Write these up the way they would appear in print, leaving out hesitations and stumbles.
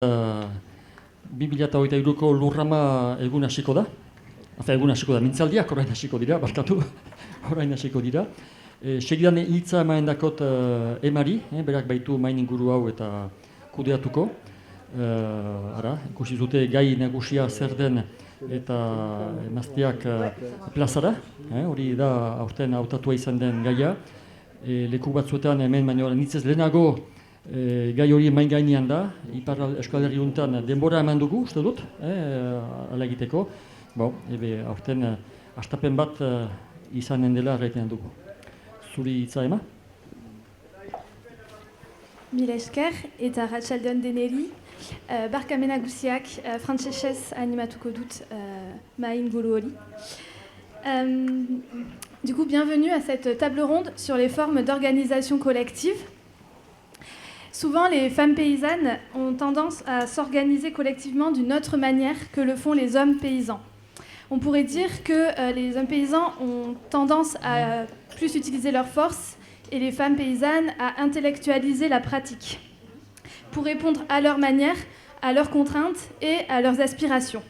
2023ko lurrama egun hasiko da. Egun hasiko da, mintzaldiak orain hasiko dira, barkatu, orain hasiko dira. Segidan hitza emaen dakot Emari, berak baitu main inguru hau eta kudeatuko. Ikusi zute gai nagusia zer den eta emazteak plazara, hori da aurten hautatua izan den gaia. Leku batzuetan hemen baino nitzez lehenago gai hori main gainean da, Ipar Euskal Herri honetan denbora eman dugu, uste dut, ala egiteko. Aurten hastapen bat izanen dela arraitean dugu. Zuri hitza ema? Mila esker eta arratsaldeon deneri. Barkamen nagusiak frantsesez animatuko dut mahai inguru hori. Du coup, bienvenue à cette table ronde sur les formes d'organisation collective. Souvent, les femmes paysannes ont tendance à s'organiser collectivement d'une autre manière que le font les hommes paysans. On pourrait dire que les hommes paysans ont tendance à plus utiliser leurs forces et les femmes paysannes à intellectualiser la pratique pour répondre à leur manière, à leurs contraintes et à leurs aspirations.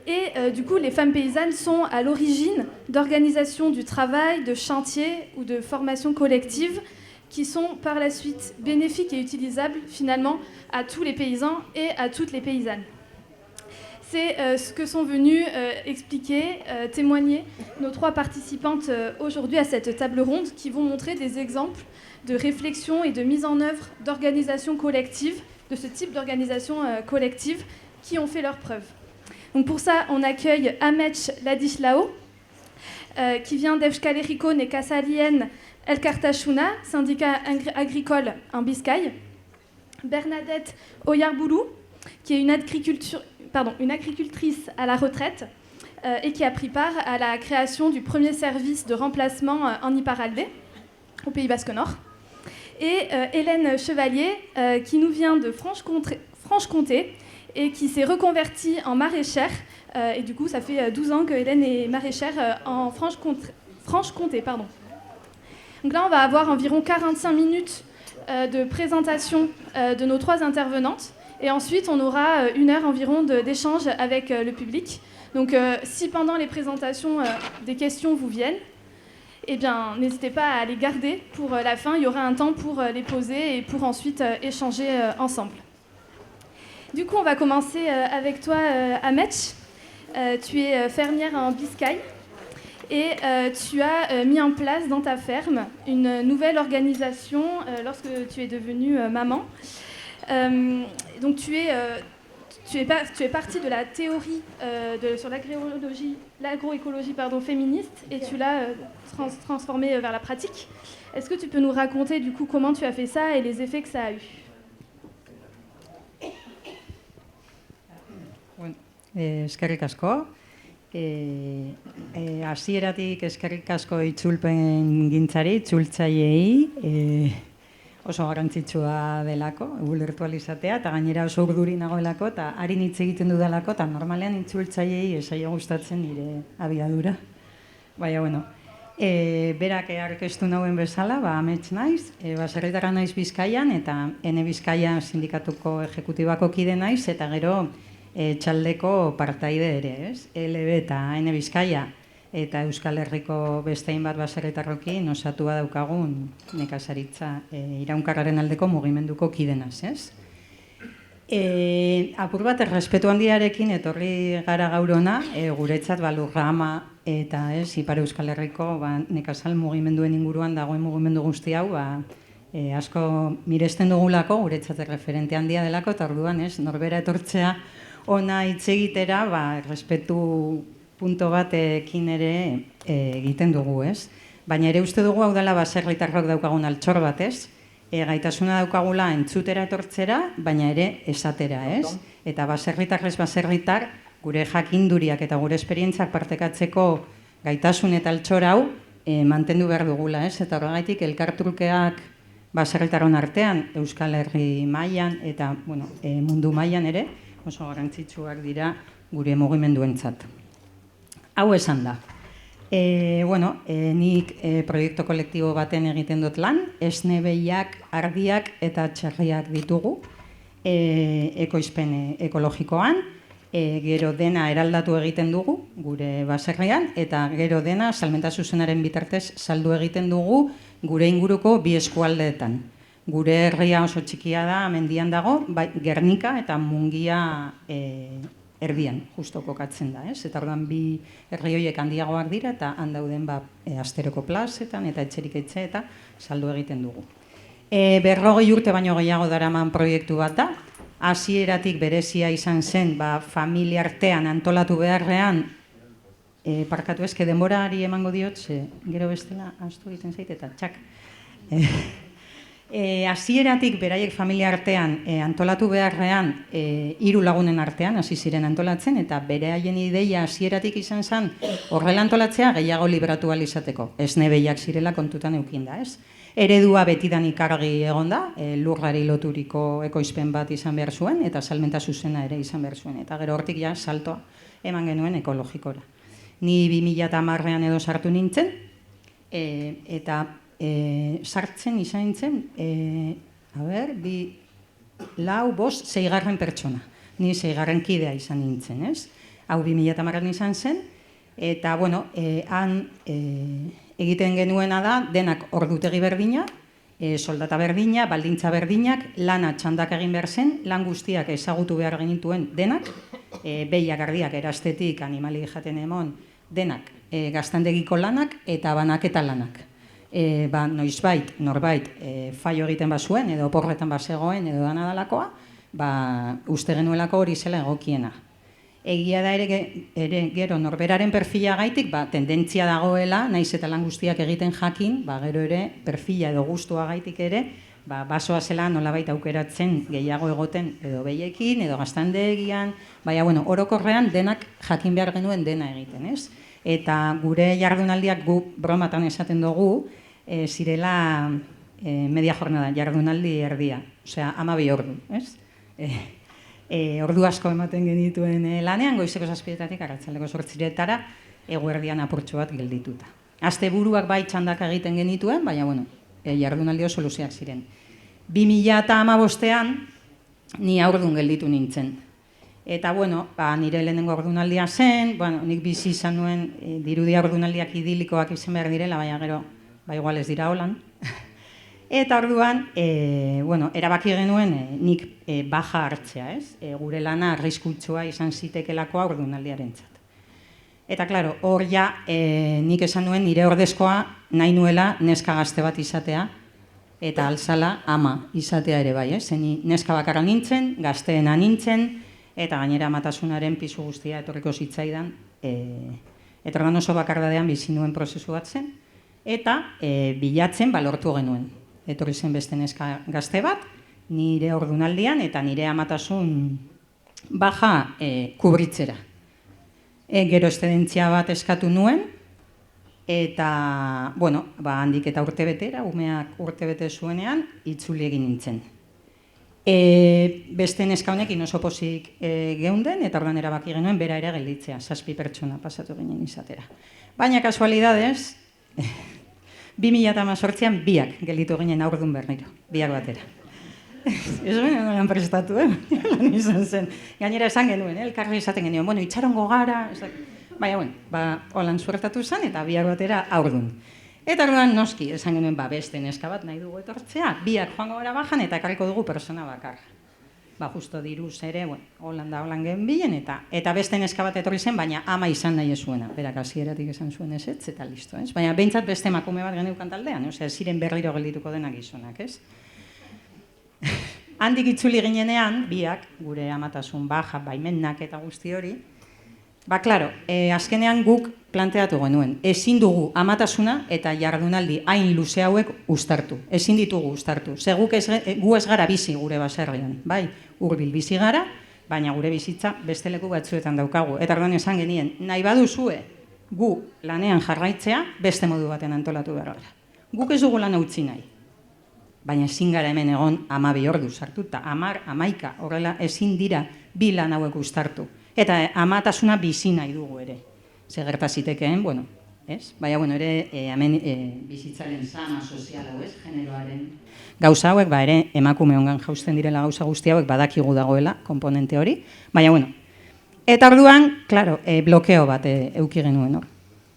Et du coup, les femmes paysannes sont à l'origine d'organisations du travail, de chantiers ou de formations collectives qui sont par la suite bénéfiques et utilisables finalement à tous les paysans et à toutes les paysannes. C'est ce que sont venus expliquer, témoigner nos trois participantes aujourd'hui à cette table ronde qui vont montrer des exemples de réflexion et de mise en œuvre d'organisations collectives, de ce type d'organisation collective qui ont fait leurs preuves. Donc pour ça, on accueille Amech Ladislao, qui vient d'Euskal Herriko Nekazarien Elkartasuna, syndicat agricole en Biscaye. Bernadette Oyarboulou, qui est une agricultrice à la retraite et qui a pris part à la création du premier service de remplacement en Iparralde, au Pays Basque Nord. Et Hélène Chevalier, qui nous vient de Franche-Comté et qui s'est reconvertie en maraîchère. Et du coup, ça fait 12 ans que Hélène est maraîchère en Franche-Comté. Donc là, on va avoir environ 45 minutes de présentation de nos trois intervenantes. Et ensuite, on aura 1 heure environ d'échange avec le public. Donc si pendant les présentations, des questions vous viennent, eh bien, n'hésitez pas à les garder pour la fin. Il y aura un temps pour les poser et pour ensuite échanger ensemble. Du coup, on va commencer avec toi, Amech. Tu es fermière en Biscaye et tu as mis en place dans ta ferme une nouvelle organisation lorsque tu es devenue maman. Donc tu es partie de la théorie sur l'agroécologie féministe et tu l'as transformée vers la pratique. Est-ce que tu peux nous raconter du coup comment tu as fait ça et les effets que ça a eu? Eskerrik asko. Hasieratik eskerrik asko itzulpen gintzari, itzultzaileei, oso garrantzitsua delako, ulertualizatea, eta gainera oso urduri nagoelako, eta harin hitz egiten dudalako, eta normalean itzultzaileei esaio gustatzen nire abiadura. Baina, bueno, berak aurkeztu nauen bezala, Amets naiz, baserritarra naiz Bizkaian, eta Ene Bizkaia sindikatuko ejekutibako kide naiz, eta gero txaldeko partaide ere, ez? LB eta Ene Bizkaia eta Euskal Herriko beste hainbat baserritarrokin osatua daukagun nekazaritza iraunkarraren aldeko mugimenduko kidenaz, ez? Apur bat errespetu handiarekin etorri gara gaur hona, guretzat lurrama eta Ipar Euskal Herriko nekazal mugimenduen inguruan dagoen mugimendu guzti hau asko miresten dugulako, guretzat referente handia delako, eta orduan norbera etortzea ona hitz egitera, errespetu punto batekin ere egiten dugu, ez? Baina ere uste dugu hau dela baserritarrok daukagun altxor bat, ez? Gaitasuna daukagula entzutera etortzera, baina ere esatera, ez? Eta baserritarrez baserritar, gure jakinduriak eta gure esperientzak partekatzeko gaitasun eta altxor hau mantendu behar dugula, ez? Eta horregaitik elkartrukeak baserritarron artean, Euskal Herri mailan eta mundu mailan ere, oso garrantzitsuak dira gure mugimenduentzat. Hau esan da. Nik proiektu kolektibo baten egiten dut lan, esne behiak, ardiak eta txerriak ditugu. ekoizpen ekologikoan, gero dena eraldatu egiten dugu gure baserrian, eta gero dena salmenta zuzenaren bitartez saldu egiten dugu gure inguruko bi eskualdeetan. Gure herria oso txikia da, mendian dago, Gernika eta Mungia erdian, justo kokatzen da, ez? Eta orduan bi herri horiek handiagoak dira, eta handauden asteroko plazetan eta etxerik etxe eta saldu egiten dugu. 40 urte baino gehiago daraman proiektu bat da, hasieratik berezia izan zen, familia artean antolatu beharrean, parkatu ezke denborari emango diot, gero bestela astu egiten zait eta txak. Hasieratik beraiek familia artean antolatu beharrean 3 lagunen artean hasi ziren antolatzen, eta beraien ideia hasieratik izan zen horrela antolatzea gehiago libratu ahal izateko. Esne behiak zirela kontutan eukin da, ez? Eredua betidanik argi egon da, lurrari loturiko ekoizpen bat izan behar zuen, eta salmenta zuzena ere izan behar zuen. Eta gero hortik ja saltoa eman genuen ekologikora. Ni 2010ean edo sartu nintzen, eta sartzen izan nintzen, 6 pertsona. Ni 6 kidea izan nintzen, ez? Hau 2010ean izan zen, eta, bueno, han egiten genuena da, denak ordutegi berdina, soldata berdina, baldintza berdinak, lana txandak egin behar zen, lan guztiak ezagutu behar genituen denak, behiak ardiak erastetik, animali jaten emon, denak, gaztandegiko lanak eta banaketa lanak. Noizbait, norbait, faio egiten bazuen, edo oporretan bazegoen, edo danadalakoa, uste genuelako hori zela egokiena. Egia da ere gero norberaren perfila gaitik, tendentzia dagoela, naiz eta lan guztiak egiten jakin, gero ere perfila edo gustua gaitik ere, basoa zela nolabait aukeratzen gehiago egoten edo behiekin, edo gaztandegian, baina, orokorrean denak jakin behar genuen dena egiten, ez? Eta gure jardunaldiak gu bromatan esaten dugu, zirela media jornada, jardunaldi erdia, osea, 12 ordu, ez? Ordu asko ematen genituen lanean, goizeko 7:00 arratsaldeko 8:00 eguerdian apurtxo bat geldituta. Asteburuak bai txandak egiten genituen, baina, jardunaldi oso luzeak ziren. 2015ean ni haurdun gelditu nintzen. Eta, nire lehenengo ordunaldia zen, nik bizi izan nuen dirudi ordunaldiak idilikoak izan behar direla, baina gero, igual ez dira holan. Eta orduan, erabaki genuen nik baja hartzea, ez? Gure lana arriskutsua izan zitekelako ordunaldiarentzat. Eta, klaro, hor ja, nik esan nuen nire ordezkoa nahi nuela neska gazte bat izatea, eta alzala ama izatea ere bai, ez? Zeni neska bakarra nintzen, gazteena nintzen, eta gainera amatasunaren pisu guztia etorriko zitzaidan, eta ordan oso bakardadean bizi nuen prozesu bat zen, eta bilatzen lortu genuen. Etorri zen beste neska gazte bat, nire ordunaldian eta nire amatasun baja kubritzera. Gero eszedentzia bat eskatu nuen, eta, handik eta urtebetera, umeak urtebete zuenean, itzuli egin nintzen. Beste neska honekin oso pozik geunden, eta ordan erabaki genuen bera ere gelditzea, 7 pertsona pasatu ginen izatera. Baina kasualidadez, 2018an biak gelditu ginen aurdun berniro, biak batera. Ez ginen prestatu, lan izan zen. Gainera esan genuen, elkarri esaten genuen, itxarongo gara, baina, holan suertatu zen, eta biak batera aurdun. Eta orduan noski, esan genuen, beste neska bat nahi dugu etortzea, biak joango gara bajan eta ekarriko dugu persona bakarra. Justo diruz ere, holan genbilen, eta beste neska bat etorri zen, baina ama izan nahi ez zuena. Berak hasieratik esan zuen ezetz, eta listo, ez? Baina behintzat beste emakume bat geneukan taldean, ziren berriro geldituko denak gizonak, ez? Handik itzuli ginenean, biak, gure amatasun baja, baimenak eta guzti hori, klaro, azkenean guk planteatu genuen, ezin dugu amatasuna eta jardunaldi hain luze hauek uztartu. Ezin ditugu uztartu. Ze gu ez gara bizi gure baserrian, bai, hurbil bizi gara, baina gure bizitza beste leku batzuetan daukagu. Eta orduan esan genien, nahi baduzue gu lanean jarraitzea beste modu baten antolatu behar gara. Guk ez dugu lan utzi nahi, baina ezin gara hemen egon 12 ordu sartu, eta 10, 11, horrela ezin dira bi lan hauek uztartu. Eta amatasuna bizi nahi dugu ere. Ze gerta zitekeen, ez? Baina, bueno, ere, hemen bizitzaren zama soziala, ez? Generoaren gauza hauek, ere, emakume ongan jausten direla gauza guzti hauek, badakigu dagoela, komponente hori. Baina, bueno, eta orduan, klaro, blokeo bat euki genuen, hor.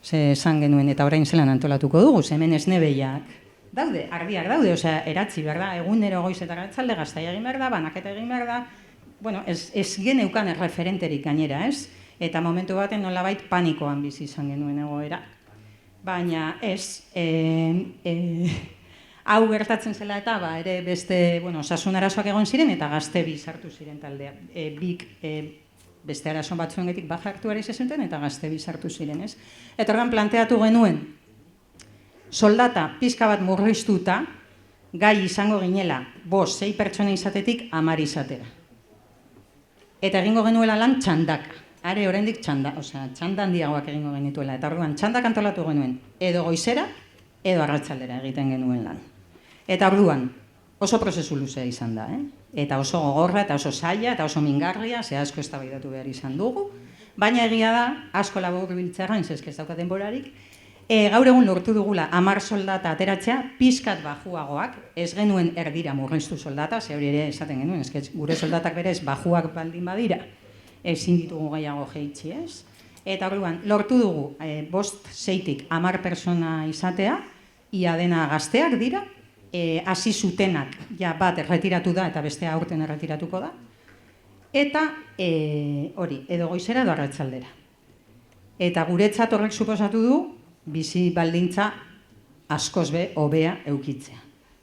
Ze esan genuen, eta orain zelan antolatuko dugu, hemen esnebeiak daude, ardiak daude, osea, eratzi behar da, egunero goiz eta arratsalde gaztaia egin behar da, banaketa egin behar da, bueno, ez geneukan erreferenterik gainera, ez? Eta momentu baten nolabait panikoan bizi izan genuen egoera. Baina ez, hau gertatzen zela eta ere beste, bueno, osasun arazoak egon ziren eta gazte bi sartu ziren taldea. Bik beste arazo batzuengatik baja hartu ari zezuten eta gazte bi sartu ziren, ez? Eta orduan planteatu genuen, soldata pizka bat murriztuta, gai izango ginela 5-6 pertsona izatetik 10 izatera. Eta egingo genuela lan txandaka. Are oraindik txanda, osea, txanda handiagoak egingo genituela. Eta orduan txandak antolatu genuen, edo goizera, edo arratsaldera egiten genuen lan. Eta orduan, oso prozesu luzea izan da, Eta oso gogorra, eta oso zaila, eta oso mingarria, ze asko eztabaidatu behar izan dugu. Baina egia da, asko labur biltzerrain, zezke ez daukat denborarik, gaur egun lortu dugula 10 soldata ateratzea, pizkat bajuagoak, ez genuen erdira murriztu soldata, ze hori ere esaten genuen, ez gure soldatak berez bajuak baldin badira, ezin ditugu gehiago jeitsi, ez? Eta orduan, lortu dugu 5-6tik 10 pertsona izatea, ia dena gazteak dira, hasi zutenak, ja bat erretiratu da eta bestea aurten erretiratuko da, eta hori, edo goizera edo arratsaldera. Eta guretzat horrek suposatu du, bizi baldintza askoz hobea eukitzea.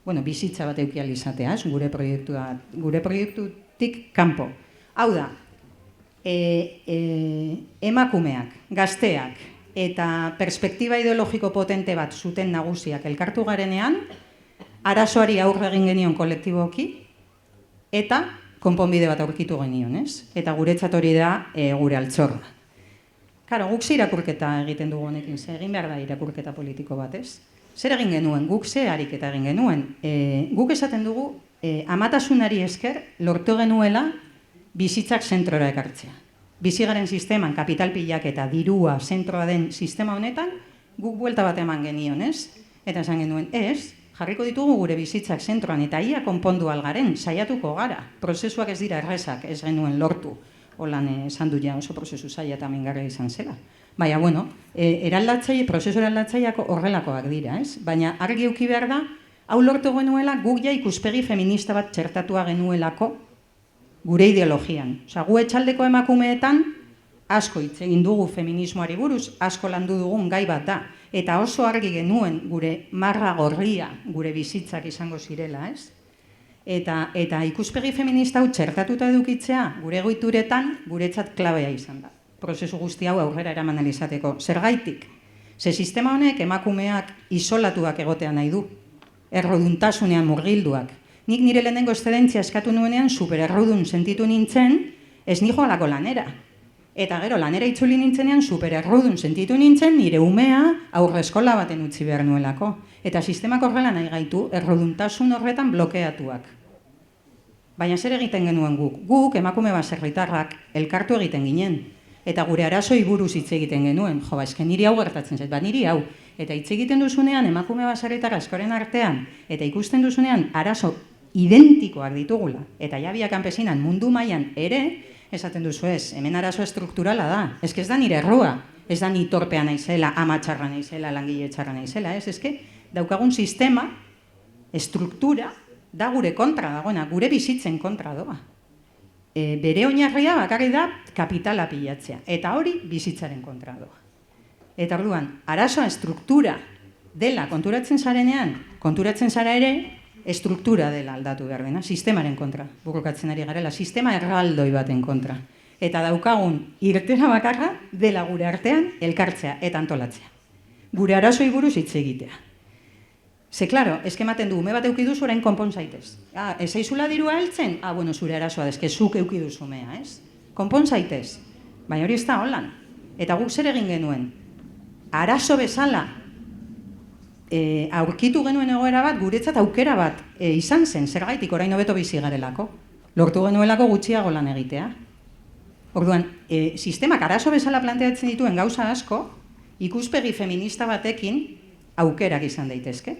Bueno, bizitza bat euki ahal izatea, gure proiektutik kanpo. Hau da, emakumeak, gazteak eta perspektiba ideologiko potente bat zuten nagusiak elkartu garenean, arazoari aurre egin genion kolektiboki eta konponbide bat aurkitu genion, ez? Eta guretzat hori da gure altxorra. Karo, guk ze irakurketa egiten dugu honekin, ze egin behar da irakurketa politiko bat, ez? Zer egin genuen, guk ze ariketa egin genuen. Guk esaten dugu, amatasunari esker lortu genuela bizitzak zentrora ekartzea. Bizigaren sisteman, kapital pilak eta dirua zentroa den sistema honetan, guk buelta bat eman genion, ez? Eta esan genuen, ez, jarriko ditugu gure bizitzak zentroan, eta ia konpondu algaren, saiatuko gara. Prozesuak ez dira errezak, ez genuen lortu. Holan esan du ja oso prozesu zaila eta mingarria izan zela. Baina, bueno, prozesu eraldatzaileak horrelakoak dira, ez? Baina argi eduki behar da, hau lortu genuela guk ja ikuspegi feminista bat txertatua genuelako gure ideologian. Osa, gu etxaldeko emakumeetan asko hitz egin dugu feminismoari buruz, asko landu dugun gai bat da. Eta oso argi genuen gure marra gorria, gure bizitzak izango zirela, ez? Eta ikuspegi feminista hau txertatuta edukitzea gure goituretan guretzat klabea izan da. Prozesu guzti hau aurrera eraman alizateko. Zergaitik? Ze sistema honek emakumeak isolatuak egotea nahi du. Erroduntasunean murgilduak. Nik nire lehenengo eszedentzia eskatu nuenean supererrodun sentitu nintzen, ez nijo alako lanera. Eta gero lanera itzuli nintzenean supererrodun sentitu nintzen nire umea aurre eskola baten utzi behar nuelako. Eta sistemak horrela nahi gaitu erroduntasun horretan blokeatuak. Baina zer egiten genuen guk? Guk, emakume baserritarrak, elkartu egiten ginen. Eta gure arazoi buruz hitz egiten genuen. Jo, eske niri hau gertatzen zait, niri hau. Eta hitz egiten duzunean, emakume baserritarra askoren artean, eta ikusten duzunean, arazo identikoak ditugula. Eta jabia kanpesinan mundu mailan ere, esaten duzu ez, hemen arazo estrukturala da. Ez da nire errua, ez da ni torpea naizela, ama txarra naizela, langile txarra naizela, ez? Ez daukagun sistema, estruktura, da gure kontra dagoena, gure bizitzen kontra doa. Bere oinarria bakarri da kapitala pilatzea, eta hori bizitzaren kontra doa. Eta orduan, arazoa estruktura dela konturatzen zarenean, konturatzen zara ere, estruktura dela aldatu behar dena, sistemaren kontra, burrukatzen ari garela, sistema erraldoi baten kontra. Eta daukagun irtera bakarra dela gure artean elkartzea eta antolatzea. Gure arazoi buruz hitz egitea. Ze, klaro, eskematen du, ume bat eukiduzu orain konpon zaitez. Ez zaizula dirua heltzen? Bueno, zure arazoa, zuk eukiduzu umea, ez? Konpon zaitez. Baina hori ez da holan. Eta guk zer egin genuen? Arazo bezala aurkitu genuen egoera bat, guretzat aukera bat izan zen, zergaitik orain hobeto bizi garelako. Lortu genuelako gutxiago lan egitea. Orduan, sistemak arazo bezala planteatzen dituen gauza asko, ikuspegi feminista batekin aukerak izan daitezke.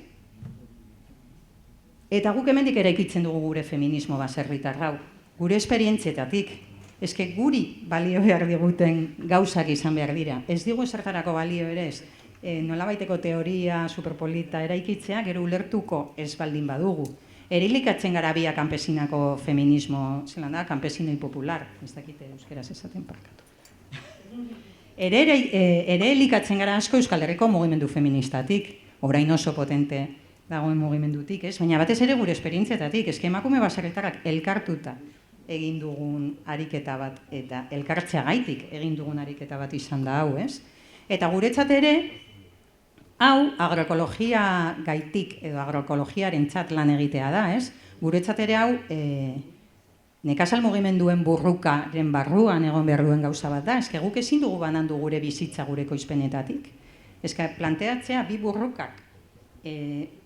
Eta guk hemendik eraikitzen dugu gure feminismo baserritar hau, gure esperientzietatik. Eske guri balio behar diguten gauzak izan behar dira. Ez digu ezertarako balio ere ez. Nolabaiteko teoria superpolita eraikitzea, gero ulertuko ez baldin badugu. Erilikatzen gara bia kanpesinako feminismo, zelan da, kanpesinoi popular, ez dakite euskeraz esaten parkatu. Ere elikatzen gara asko Euskal Herriko mugimendu feministatik, orain oso potente dagoen mugimendutik, ez? Baina batez ere gure esperientziatatik, eske emakume baserritarrak elkartuta egin dugun ariketa bat, eta elkartzea gaitik egin dugun ariketa bat izan da hau, ez? Eta guretzat ere, hau agroekologia gaitik edo agroekologiarentzat lan egitea da, ez? Guretzat ere hau nekazal mugimenduen burrukaren barruan egon behar duen gauza bat da, eske guk ezin dugu banandu gure bizitza gure koizpenetatik. Eske planteatzea bi burrukak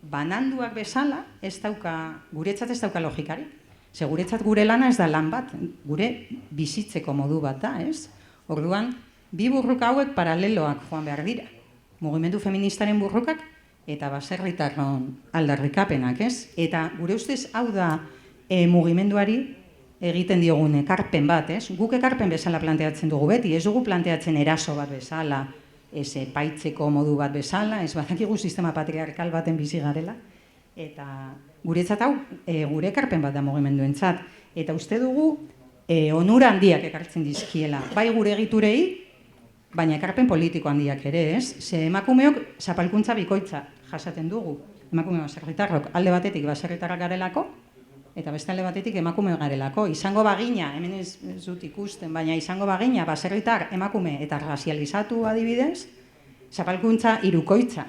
bananduak bezala, guretzat ez dauka logikari. Ze guretzat gure lana ez da lan bat, gure bizitzeko modu bat da, ez? Orduan, bi burruka hauek paraleloak joan behar dira. Mugimendu feministaren burrukak eta baserritarron aldarrikapenak, ez? Eta gure ustez hau da mugimenduari egiten diogun ekarpen bat, ez? Guk ekarpen bezala planteatzen dugu beti, ez dugu planteatzen eraso bat bezala, ez epaitzeko modu bat bezala, ez badakigu sistema patriarkal baten bizi garela, eta guretzat hau gure ekarpen bat da mugimenduentzat, eta uste dugu onura handiak ekartzen dizkiela, bai gure egiturei, baina ekarpen politiko handiak ere, ez? Ze emakumeok zapalkuntza bikoitza jasaten dugu, emakume baserritarrok alde batetik baserritarrak garelako, eta beste alde batetik emakume garelako. Izango bagina, hemen ez dut ikusten, baina izango bagina baserritar emakume eta razializatu adibidez, zapalkuntza hirukoitza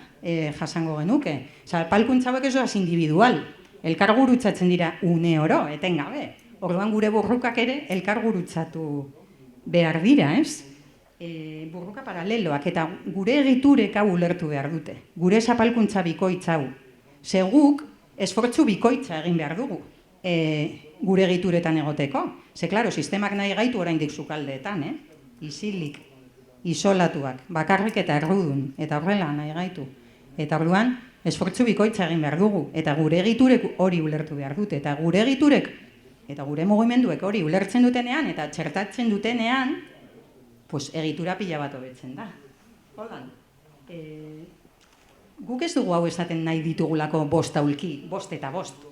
jasango genuke. Zapalkuntza hauek ez doaz individual, elkar gurutzatzen dira une oro, etengabe. Orduan gure burrukak ere elkar gurutzatu behar dira, ez? Burruka paraleloak eta gure egiturek hau ulertu behar dute. Gure zapalkuntza bikoitza hau. Ze guk esfortzu bikoitza egin behar dugu gure egituretan egoteko. Ze, klaro, sistemak nahi gaitu oraindik sukaldeetan, isilik, isolatuak, bakarrik eta errudun, eta horrela nahi gaitu. Eta orduan, esfortzu bikoitza egin behar dugu, eta gure egiturek hori ulertu behar dute, eta gure egiturek, eta gure mugimenduek hori ulertzen dutenean, eta txertatzen dutenean, pues egitura pila bat hobetzen da. Holdan, guk ez dugu hau esaten nahi ditugulako bost aulki, bost eta bost.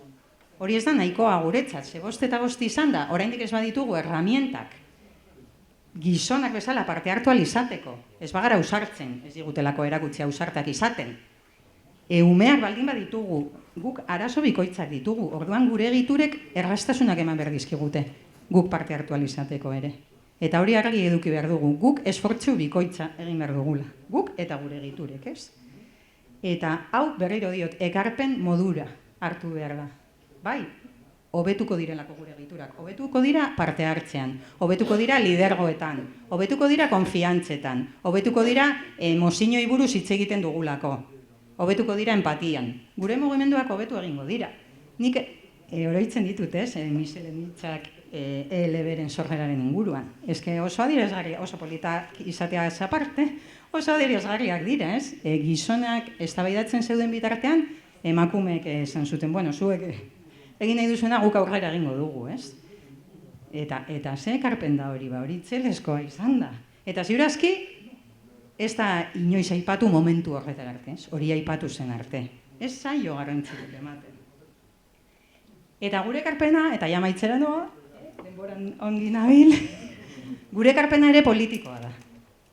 Hori ez da nahikoa guretzat, ze bost eta bost izan da, oraindik ez baditugu herramientak, gizonak bezala parte hartu izateko, ez bagara ausartzen, ez digutelako erakutsi ausartak izaten. Umeak baldin baditugu, guk arazo bikoitzak ditugu, orduan gure egiturek errastasunak eman behar dizkigute, guk parte hartu izateko ere. Eta hori argi eduki behar dugu, guk esfortzu bikoitza egin behar dugula, guk eta gure egiturek, ez? Eta hau berriro diot, ekarpen modura hartu behar da. Bai, hobetuko direlako gure egiturak, hobetuko dira parte hartzean, hobetuko dira lidergoetan, hobetuko dira konfiantzetan, hobetuko dira mozinoi buruz hitz egiten dugulako, hobetuko dira empatian. Gure mugimenduak hobetu egingo dira. Nik oroitzen ditut, Michelen hitzak ELB-ren sorreraren inguruan. Eske oso adierazgarri, oso politak izatea aparte, oso adierazgarriak dira, ez? Gizonak eztabaidatzen zeuden bitartean, emakumeek esan zuten, bueno, zuek egin nahi duzuena guk aurrera egingo dugu, ez? Eta ze ekarpen da hori, hori txelezkoa izan da. Eta ziurazki, ez da inoiz aipatu momentu horretar arte, ez? Hori aipatu zen arte. Ez zaio garrantzirik ematen. Eta gure ekarpena, eta jamaitzera noa, denboran ongi nabil, gure ekarpena ere politikoa da.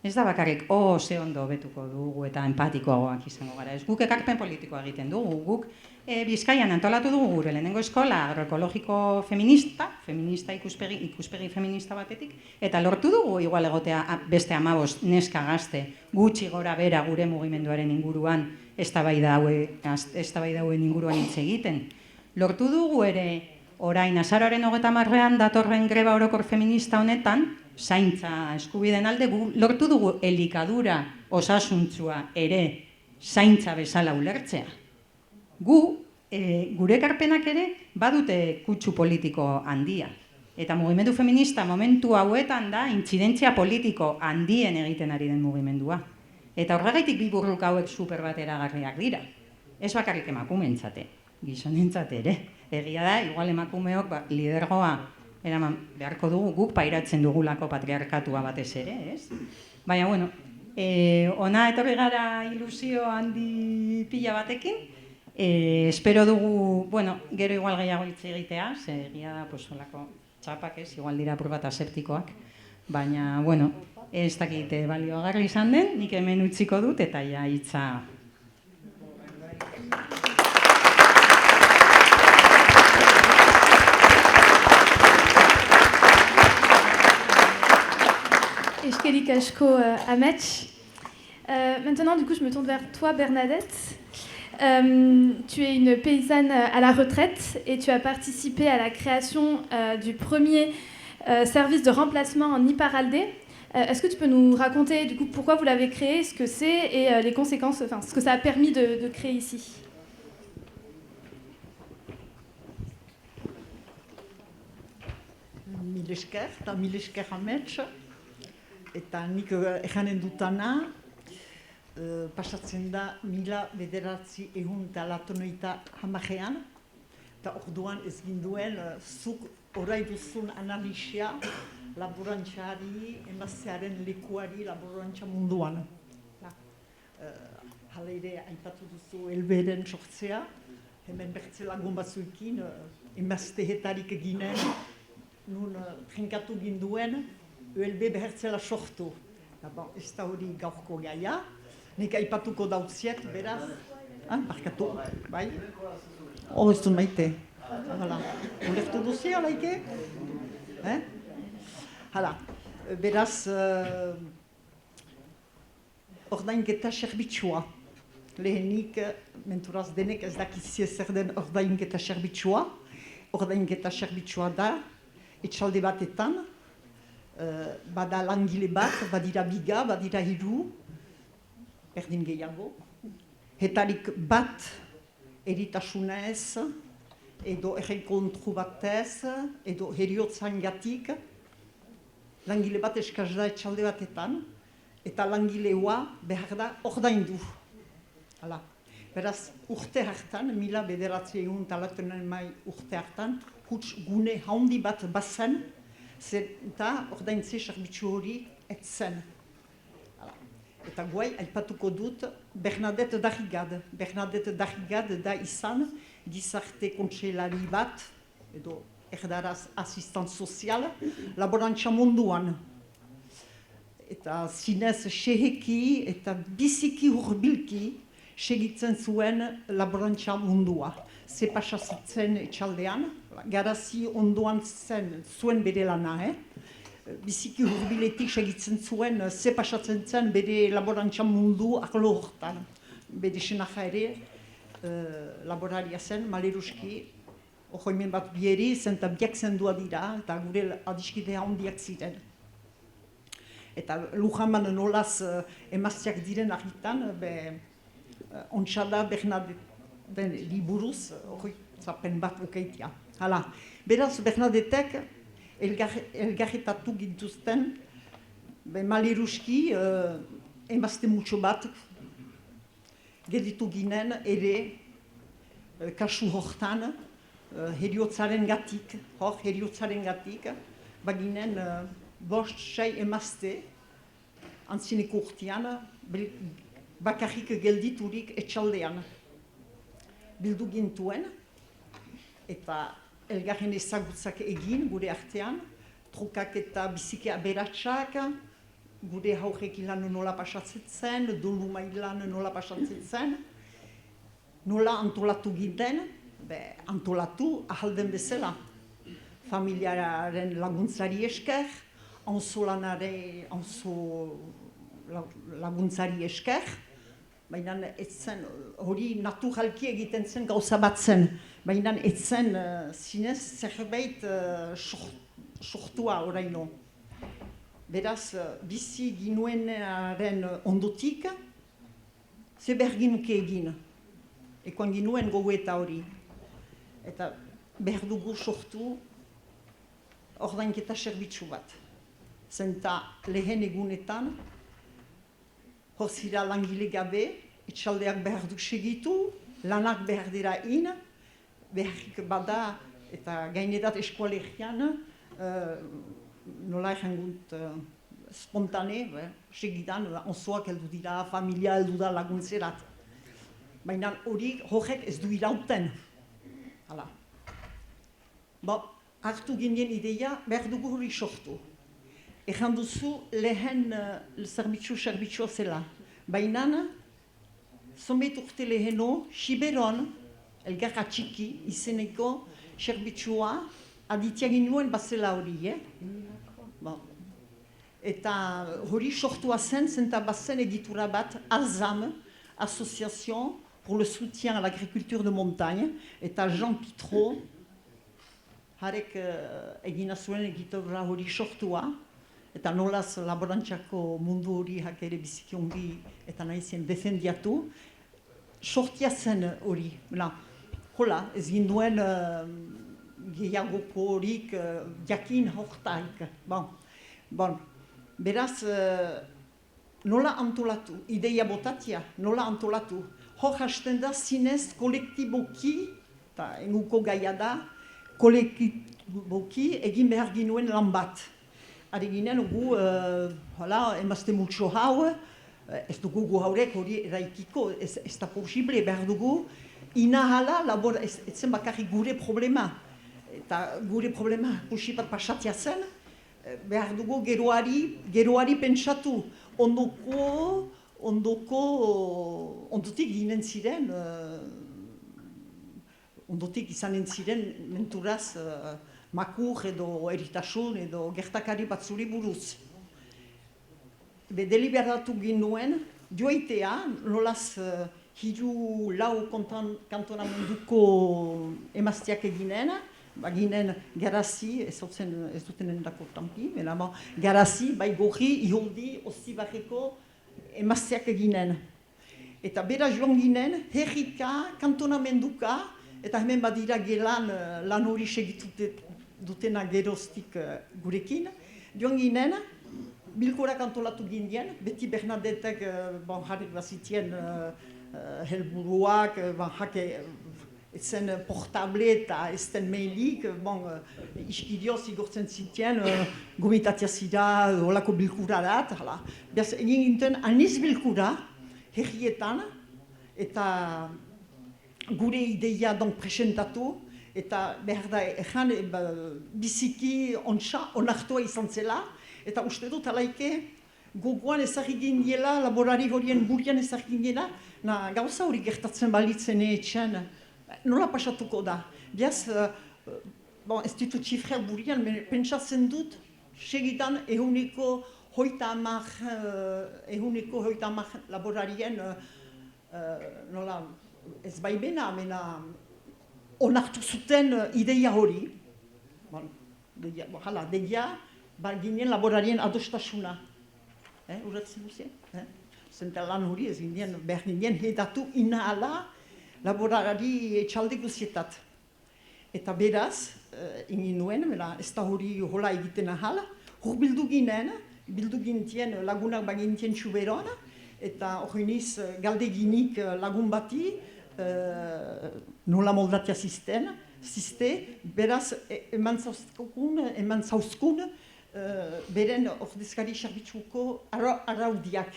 Ez da bakarrik, ze ondo hobetuko dugu eta empatikoagoak izango gara. Ez guk ekarpen politikoa egiten dugu, guk Bizkaian antolatu dugu gure lehenengo eskola agroekologiko feminista ikuspegi feminista batetik, eta lortu dugu igual egotea beste 15 neska gazte gutxi gora bera gure mugimenduaren inguruan eztabaida hauen inguruan hitz egiten. Lortu dugu ere orain azaroaren 30ean datorren greba orokor feminista honetan, zaintza eskubideen alde, lortu dugu elikadura osasuntsua ere zaintza bezala ulertzea. Gure ekarpenak ere badute kutsu politiko handia. Eta mugimendu feminista momentu hauetan da intzidentzia politiko handien egiten ari den mugimendua. Eta horregaitik bi burruk hauek super bateragarriak dira. Ez bakarrik emakumeentzate, gizonentzate ere. Egia da, igual emakumeok lidergoa eraman beharko dugu, guk pairatzen dugulako patriarkatua batez ere, ez? Baina, bueno, ona etorri gara ilusio handi pila batekin, espero dugu, bueno, gero igual gehiago hitz egitea, ze egia da, pues, olako txapak ez, igual dira apur bat aseptikoak, baina, bueno, ez dakit baliogarri izan den, nik hemen utziko dut eta ja hitza. Eskerik asko, Amets. Maintenant, du coup, je me tourne vers toi, Bernadette. Tu es une paysanne à la retraite et tu as participé à la création du premier service de remplacement en Iparralde. Est-ce que tu peux nous raconter du coup pourquoi vous l'avez créé, ce que c'est et les conséquences, enfin ce que ça a permis de créer ici? Mil esker Amets, eta nik eganen dutana, pasatzen da 1990 eta orduan ez ginduen zuk orai duzun analisia laborantxari, emaztearen lekuari laborantxa munduan. Hala ere, aipatu duzu elberen sortzea, hemen bertze lagun batzuekin emaztehetarik eginen, nun trinkatu ginduen, ULB behertzela sortu. Ez da hori gaurko gaia, nik aipatuko dautziet, beraz, barkatu, bai? Ez du maite. Ulertu duzi, alaike? Hala, beraz, ordainketa serbitxua. Lehenik, menturaz denek ez dakizie zer den ordainketa serbitxua. Ordainketa serbitxua da, etxalde batetan, bada langile bat, badira biga, badira hiru, berdin gehiago. Hetarik bat eritasunez, edo errekontru batez, edo heriotzangatik, langile bat eskaz da etxalde batetan, eta langileoa behar da ordaindu. Hala. Beraz, urte hartan, 1900 urte hartan, huts gune haundi bat bazen, eta ordaintze serbitzu hori etzen. Eta guai, aipatuko dut, Bernadette Darrigade. Bernadette Darrigade da izan, gizarte kontseilari bat, edo erdaraz asistant sozial, laborantza munduan. Eta zinez seheki eta biziki hurbilki segitzen zuen laborantza mundua. Ze pasazitzen etxaldean, garazi ondoan zuen bere lana, biziki hurbiletik segitzen zuen, ze pasatzen zen bere laborantza mundu arlo hortan. Bere senaja ere, laboraria zen, maleruski, ohoimen bat bieri, zenta biak zendua dira, eta gure adiskidea handiak ziren. Eta Lujaman nolaz emazteak diren argitan, ontsa Bernadetten liburuz, zapen bat ukeitia. Hala, beraz Bernadettek elgarretatu gintuzten, maleruski emazte mutxo bat geditu ginen ere kasu hortan heriotzaren gatik, baginen bost sei emazte antzineko urtean bakarrik gelditurik etxaldean. Bildu gintuen eta elgarren ezagutzak egin gure artean, trukak eta biziki aberatsak, gure haurek ilan nola pasatzen zen, dolu mailan nola pasatzen zen, nola antolatu ginen, antolatu ahalden bezala. Familiaren laguntzari esker, laguntzari esker, baina etzen hori naturalki egiten zen gauza bat zen, baina etzen zinez zerbait sortua oraino. Beraz, bizi ginuenaren ondotik, ze behar ginuke egin, ekoan ginuen gogoeta hori. Eta behar dugu sortu ordainketa serbitzu bat. Zenta lehen egunetan, hor zira langile gabe, etxaldeak behar du segitu, lanak behar dira beharrik bada, eta gainerat eskualegian, nola errangut spontane, segidan, onzoak heldu dira, familia heldu da laguntzerat. Baina horrek ez du irauten. Hala. Hartu ginen ideia, behar dugu hori sortu. Egan duzu lehen zerbitzua zela. Baina, zonbait urte leheno, Siberon, elgarra txiki, izeneko zerbitzua, aditia ginuen bazela hori, Eta hori sortua zen, zenta bazen egitura bat, ASAM, Association pour le soutien à l'agriculture de montagne, eta Jean Pitreau, harek egina zuen egitura hori sortua, eta nolaz laborantxako mundu hori ere biziki ongi eta nahi zen defendiatu, sortia zen hori. Hola, ez ginduen gehiagoko horik jakin hortaik. Beraz, nola antolatu, ideia botatia, nola antolatu. Hor hasten da zinez kolektiboki, eta enguko gaia da, kolektiboki egin behar ginuen lan bat. Ari ginen gu, emazte multxo hau, ez dugu gu haurek hori eraikiko, ez da posible behar dugu, inahala, ez zen bakarrik gure problema. Eta gure problema kusipat pasatia zen, behar dugu geroari pentsatu. Ondotik ginen ziren, ondotik izanen ziren menturaz makur edo eritasun edo gertakari batzuri buruz. Deliberatu ginuen, joaitea, nolaz hiru lau kantonamenduko emazteak eginen, ginen Garazi, ez duten endako tampi, Garazi, bai gorri, iholdi, ostibarreko emazteak eginen. Eta bera joan ginen, herrika, kantonamenduka, eta hemen badira gelan lan hori segitut dutena geroztik gurekin, joan ginen, bilkurak antolatu ginen, beti Bernadettek jarrik bazitien helburuak, ez zen portable eta ez den mailik, iskidioz igortzen zitien, gomitatia zira, holako bilkura dat, beraz, egin ginten aniz bilkura, herrietan, eta gure ideia presentatu, eta behar da ezan biziki onartua izan zela, eta uste dut alaike gogoan ezagin dela, laborari horien burian ezagin dela, gauza hori gertatzen balitzen etxean, nola pasatuko da. Beaz, ez ditut txifreak burian, pentsatzen dut, segitan ehuneko hoita amak laborarien, nola, ez baimena, onartu zuten ideia hori. Deia, ginen laborarien adostasuna. Urratzen duzien? Zenta lan hori ez ginen, behar ginen hedatu inahala laborari etxalde guzietat. Eta beraz, ingin nuen, ez da hori hola egiten ahala, hor bildu gintien lagunak bagintien txuberon, eta hori niz galdeginik lagun bati, nola moldatia ziste, beraz, eman zauzkun, beren ordezkari xarbitzuko araudiak,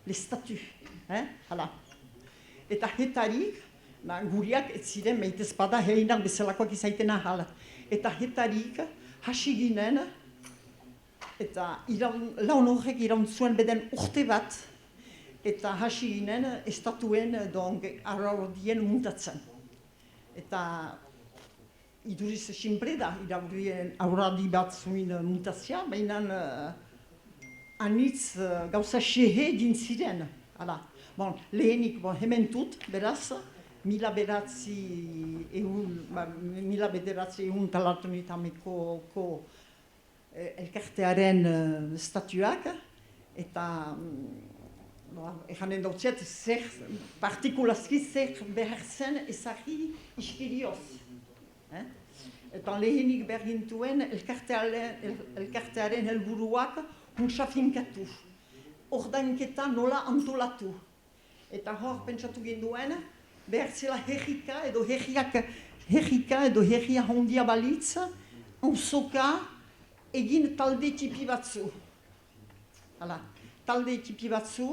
lestatu. Eta hetarik, guriak ez ziren, meitez bada heinak bezalakoak izaiten ahal. Eta hetarik, hasi ginen, eta laun horrek iraun zuen beden urte bat, eta hasi ginen estatuen araudien muntatzen. Eta iduriz sinple da, aurradi bat zuen mutazia, baina anitz gauza xehe dintziren. Lehenik hemen dut, beraz, mila bederatzi egun talartonitameko elkartearen estatuak, eta eganen dautziat, partikulazki zer behar zen ezagri iskirioz. Eta lehenik bergintuen elkartearen helburuak huntsa finkatu. ordainketa nola antolatu. Eta hor pentsatu genduen, behar zela herrika edo herria hondia balitz, auzoka egin talde tipi batzu. Hala, talde tipi batzu,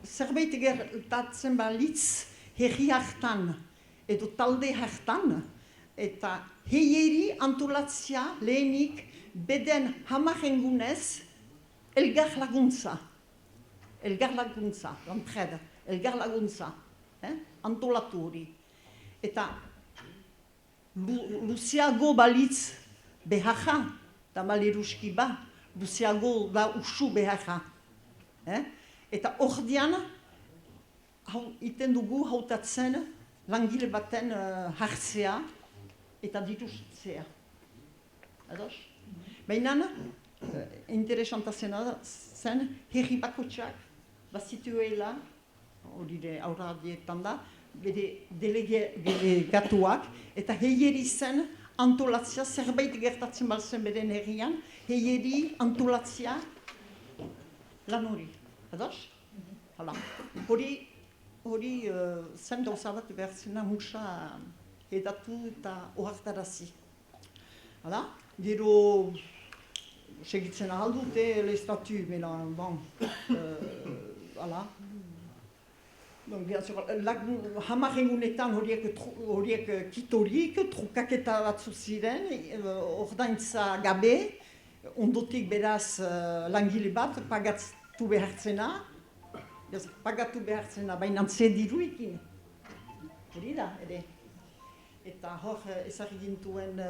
zerbait gertatzen balitz herri hartan edo talde hartan, eta heieri antolatzia lehenik beden hamarengunez elgar laguntza, l'entraide, elgar laguntza, antolatu hori. Eta luzeago balitz beharra, eta maleruski ba, luzeago da usu beharra. Eta ordian, iten dugu hautatzen langile baten hartzea eta dituztzea. Ados? Baina, interesanta zen, herri bakotxak bazituela, hori aurra dietan da, bere delegatuak, eta heieri zen antolatzea, zerbait gertatzen balzen beren herrian, heieri antolatzea lan hori. Ados? Hala. Hori zen gauza bat behar zena musa edatu eta ohartarazi. Hala? Gero segitzen ahaldute l'estatu, mena, bon, hala. Hamarengunetan horiek kitorik, trukaketa batzu ziren, ordaintza gabe, ondotik beraz langile bat pagatu behartzena, baina zediruekin. Hori da, ere. Eta hor ezarri gintuen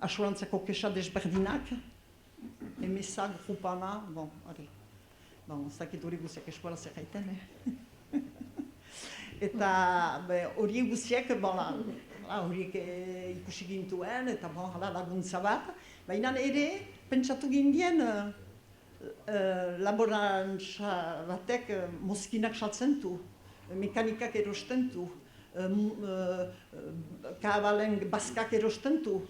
asurantzako kesa desberdinak, emesa, grupana, bon, hori. Bon, ez dakit hori guziak eskuala zer gaiten, Eta horiek guziak, horiek ikusi gintuen, eta laguntza bat. Baina ere, pentsatu gindien, laborantza batek mozkinak saltzen du, mekanikak erosten du, kabalen bazkak erosten du.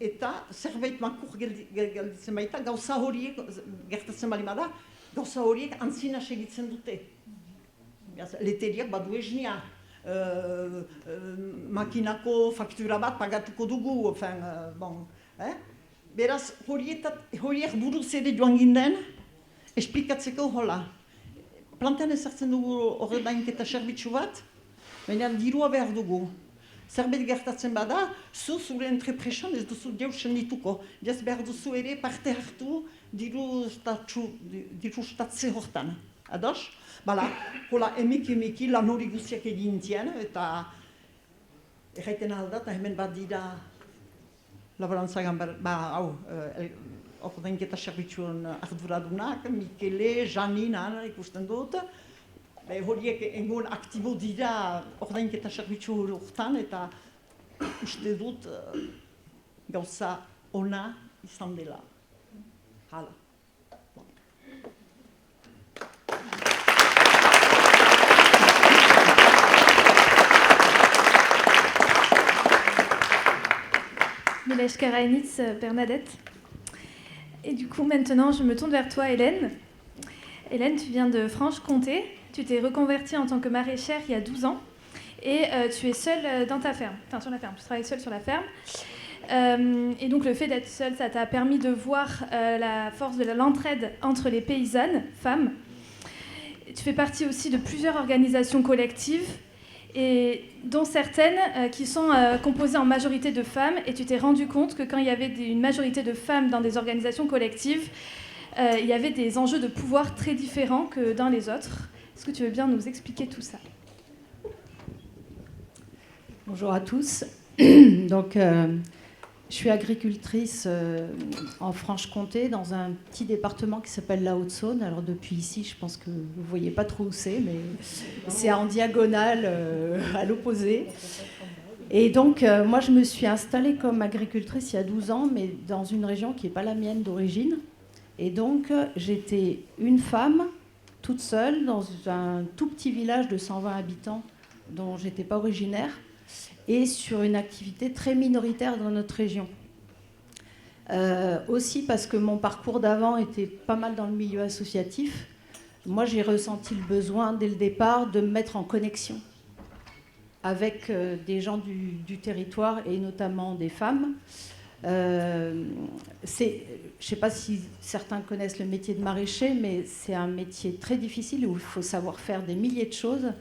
Eta zerbait makur gelditzen baita, gauza horiek, gertatzen bali bada, gauza horiek antzina segitzen dute. Leteriak badu esnia, makinako faktura bat pagatuko dugu, beraz, horiek buruz ere joan ginden, esplikatzeko hola. Plantean ezartzen dugu ordainketa zerbitzu bat, baina dirua behar dugu. Zerbait gertatzen bada, zure entrepresan ez duzu deusen dituko. Diaz behar duzu ere parte hartu diru statze hortan. Ados? Bala, hola emiki lan hori guztiak egintien, eta erraiten alda, eta hemen bat dira laborantzagan, ordainketa zerbitzuen arduradunak, Mikele, Janina, ikusten dut, horiek engon aktibo dira ordainketa zerbitzu horretan, eta uste dut gauza ona izan dela. Hala. Mila esker hainitz, Bernadette. Et du coup, maintenant, je me tourne vers toi, Hélène. Hélène, tu viens de Franche-Comté. Tu t'es reconvertie en tant que maraîchère il y a 12 ans. Et tu es seule dans ta ferme. Enfin, sur la ferme. Tu travailles seule sur la ferme. Et donc, le fait d'être seule, ça t'a permis de voir la force de l'entraide entre les paysannes, femmes. Et tu fais partie aussi de plusieurs organisations collectives, et dont certaines qui sont composées en majorité de femmes, et tu t'es rendu compte que quand il y avait une majorité de femmes dans des organisations collectives, il y avait des enjeux de pouvoir très différents que dans les autres. Est-ce que tu veux bien nous expliquer tout ça ? Bonjour à tous. Donc, je suis agricultrice en Franche-Comté, dans un petit département qui s'appelle la Haute-Saône. Alors depuis ici, je pense que vous ne voyez pas trop où c'est, mais c'est en diagonale à l'opposé. Et donc, moi, je me suis installée comme agricultrice il y a 12 ans, mais dans une région qui n'est pas la mienne d'origine. Et donc, j'étais une femme, toute seule, dans un tout petit village de 120 habitants dont je n'étais pas originaire, et sur une activité très minoritaire dans notre région. Aussi parce que mon parcours d'avant était pas mal dans le milieu associatif. Moi, j'ai ressenti le besoin, dès le départ, de me mettre en connexion avec des gens du territoire et notamment des femmes. Je ne sais pas si certains connaissent le métier de maraîcher, mais c'est un métier très difficile où il faut savoir faire des milliers de choses.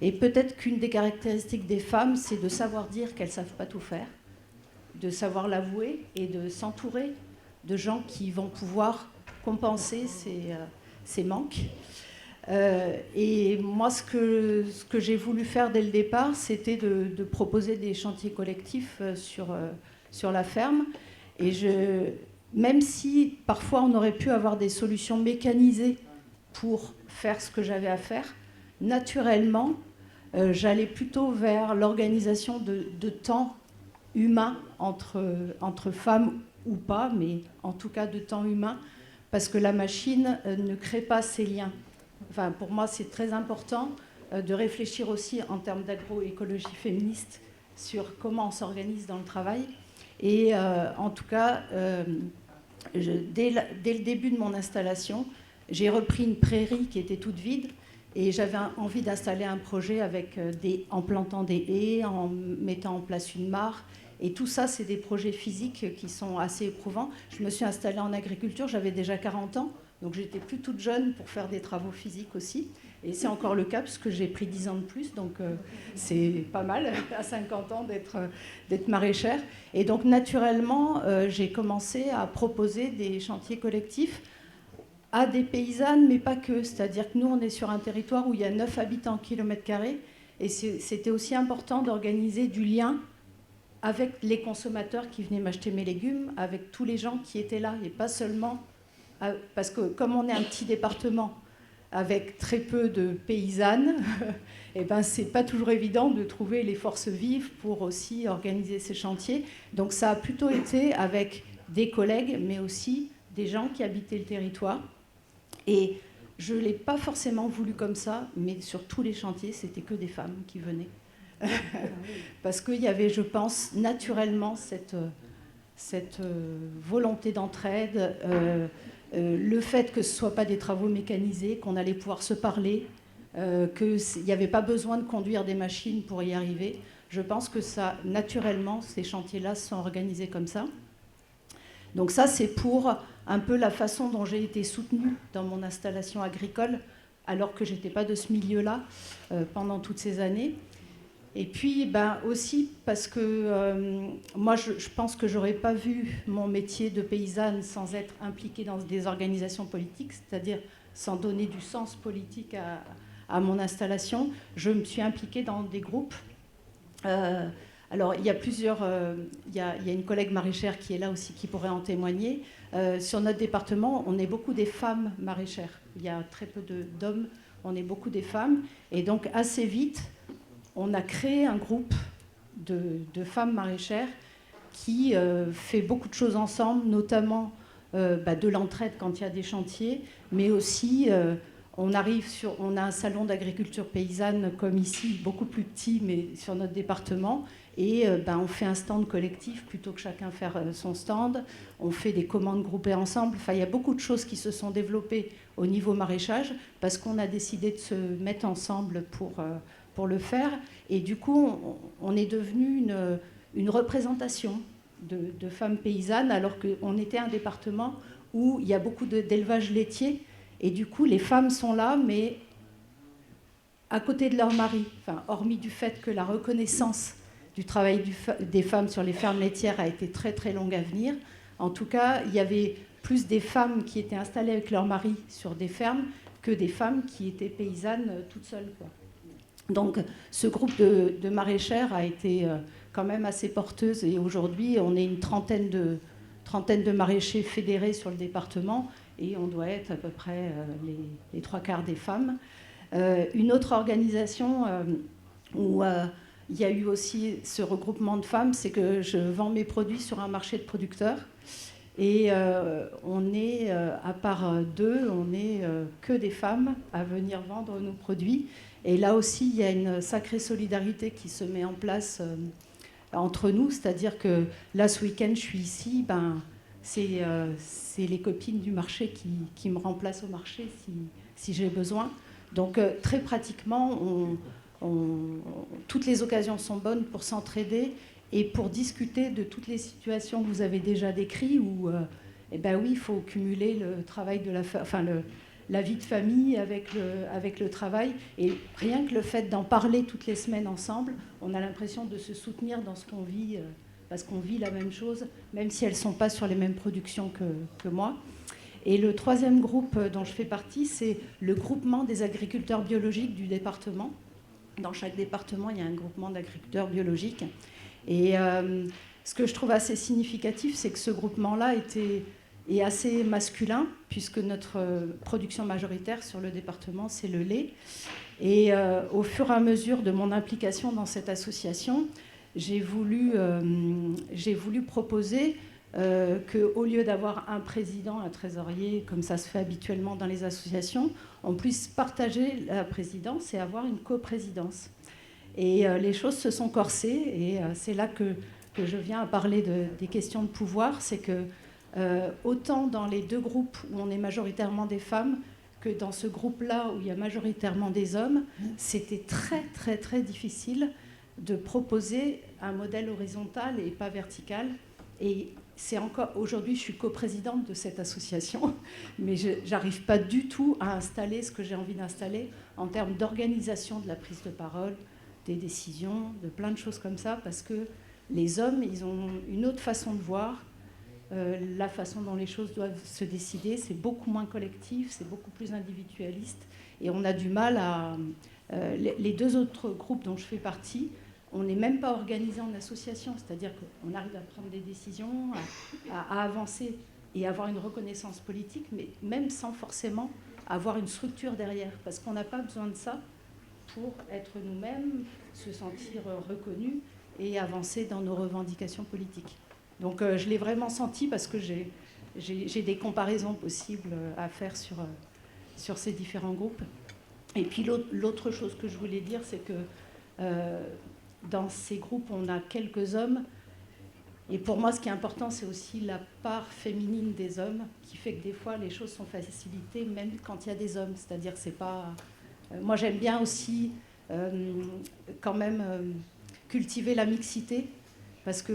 Et peut-être qu'une des caractéristiques des femmes, c'est de savoir dire qu'elles ne savent pas tout faire, de savoir l'avouer et de s'entourer de gens qui vont pouvoir compenser ces manques. Et moi, ce que j'ai voulu faire dès le départ, c'était de proposer des chantiers collectifs sur la ferme. Et même si parfois on aurait pu avoir des solutions mécanisées pour faire ce que j'avais à faire, naturellement, j'allais plutôt vers l'organisation de temps humain entre femmes ou pas, mais en tout cas de temps humain, parce que la machine ne crée pas ces liens. Enfin, pour moi, c'est très important de réfléchir aussi en termes d'agroécologie féministe sur comment on s'organise dans le travail. Et en tout cas, dès le début de mon installation, j'ai repris une prairie qui était toute vide et j'avais envie d'installer un projet en plantant des haies, en mettant en place une mare. Et tout ça, c'est des projets physiques qui sont assez éprouvants. Je me suis installée en agriculture, j'avais déjà 40 ans, donc j'étais plus toute jeune pour faire des travaux physiques aussi. Et c'est encore le cas puisque j'ai pris 10 ans de plus, donc c'est pas mal à 50 ans d'être maraîchère. Et donc naturellement, j'ai commencé à proposer des chantiers collectifs à des paysannes, mais pas que. C'est-à-dire que nous, on est sur un territoire où il y a 9 habitants kilomètre carré, et c'était aussi important d'organiser du lien avec les consommateurs qui venaient m'acheter mes légumes, avec tous les gens qui étaient là, et pas seulement... Parce que comme on est un petit département avec très peu de paysannes, et ben c'est pas toujours évident de trouver les forces vives pour aussi organiser ces chantiers. Donc ça a plutôt été avec des collègues, mais aussi des gens qui habitaient le territoire. Et je ne l'ai pas forcément voulu comme ça, mais sur tous les chantiers, c'était que des femmes qui venaient. Parce qu'il y avait, je pense, naturellement cette volonté d'entraide, le fait que ce ne soit pas des travaux mécanisés, qu'on allait pouvoir se parler, qu'il n'y avait pas besoin de conduire des machines pour y arriver. Je pense que ça, naturellement, ces chantiers-là sont organisés comme ça. Donc ça, c'est pour un peu la façon dont j'ai été soutenue dans mon installation agricole, alors que je n'étais pas de ce milieu-là pendant toutes ces années. Et puis aussi parce que moi, je pense que je n'aurais pas vu mon métier de paysanne sans être impliquée dans des organisations politiques, c'est-à-dire sans donner du sens politique à mon installation. Je me suis impliquée dans des groupes. Alors, il y a plusieurs... il y a une collègue maraîchère qui est là aussi, qui pourrait en témoigner. Sur notre département, on est beaucoup des femmes maraîchères. Il y a très peu d'hommes, on est beaucoup des femmes. Et donc, assez vite... on a créé un groupe de femmes maraîchères qui fait beaucoup de choses ensemble, notamment de l'entraide quand il y a des chantiers, mais aussi on a un salon d'agriculture paysanne comme ici, beaucoup plus petit, mais sur notre département, et on fait un stand collectif plutôt que chacun faire son stand. On fait des commandes groupées ensemble. Enfin, il y a beaucoup de choses qui se sont développées au niveau maraîchage parce qu'on a décidé de se mettre ensemble pour le faire. Et du coup, on est devenu une représentation de femmes paysannes, alors qu'on était un département où il y a beaucoup d'élevage laitier. Et du coup, les femmes sont là, mais à côté de leur mari. Enfin, hormis du fait que la reconnaissance du travail des femmes sur les fermes laitières a été très très longue à venir. En tout cas, il y avait plus des femmes qui étaient installées avec leur mari sur des fermes que des femmes qui étaient paysannes toutes seules, quoi. Donc ce groupe de maraîchères a été quand même assez porteuse et aujourd'hui on est une trentaine de maraîchers fédérés sur le département et on doit être à peu près les 3/4 des femmes. Une autre organisation où il y a eu aussi ce regroupement de femmes, c'est que je vends mes produits sur un marché de producteurs et on est, à part deux, on n'est que des femmes à venir vendre nos produits. Et là aussi, il y a une sacrée solidarité qui se met en place entre nous. C'est-à-dire que là, ce week-end, je suis ici. c'est les copines du marché qui me remplacent au marché si j'ai besoin. Donc très pratiquement, toutes les occasions sont bonnes pour s'entraider et pour discuter de toutes les situations que vous avez déjà décrites où eh ben oui, il faut cumuler le travail de la vie de famille avec le travail. Et rien que le fait d'en parler toutes les semaines ensemble, on a l'impression de se soutenir dans ce qu'on vit, parce qu'on vit la même chose, même si elles ne sont pas sur les mêmes productions que moi. Et le troisième groupe dont je fais partie, c'est le groupement des agriculteurs biologiques du département. Dans chaque département, il y a un groupement d'agriculteurs biologiques. Et ce que je trouve assez significatif, c'est que ce groupement-là est assez masculin, puisque notre production majoritaire sur le département, c'est le lait. Et au fur et à mesure de mon implication dans cette association, j'ai voulu proposer qu'au lieu d'avoir un président, un trésorier, comme ça se fait habituellement dans les associations, on puisse partager la présidence et avoir une coprésidence. Et les choses se sont corsées, et c'est là que je viens à parler des questions de pouvoir. C'est que autant dans les deux groupes où on est majoritairement des femmes, que dans ce groupe-là où il y a majoritairement des hommes, c'était très très très difficile de proposer un modèle horizontal et pas vertical. Et c'est encore aujourd'hui, je suis coprésidente de cette association, mais je n'arrive pas du tout à installer ce que j'ai envie d'installer en termes d'organisation de la prise de parole, des décisions, de plein de choses comme ça, parce que les hommes, ils ont une autre façon de voir, la façon dont les choses doivent se décider, c'est beaucoup moins collectif, c'est beaucoup plus individualiste, et on a du mal à... les deux autres groupes dont je fais partie, on n'est même pas organisé en association, c'est-à-dire qu'on arrive à prendre des décisions, à avancer et avoir une reconnaissance politique, mais même sans forcément avoir une structure derrière, parce qu'on n'a pas besoin de ça pour être nous-mêmes, se sentir reconnus et avancer dans nos revendications politiques. Donc je l'ai vraiment senti parce que j'ai des comparaisons possibles à faire sur ces différents groupes. Et puis l'autre chose que je voulais dire, c'est que dans ces groupes, on a quelques hommes. Et pour moi, ce qui est important, c'est aussi la part féminine des hommes, qui fait que des fois, les choses sont facilitées, même quand il y a des hommes. C'est-à-dire que c'est pas... moi, j'aime bien aussi, quand même, cultiver la mixité, parce que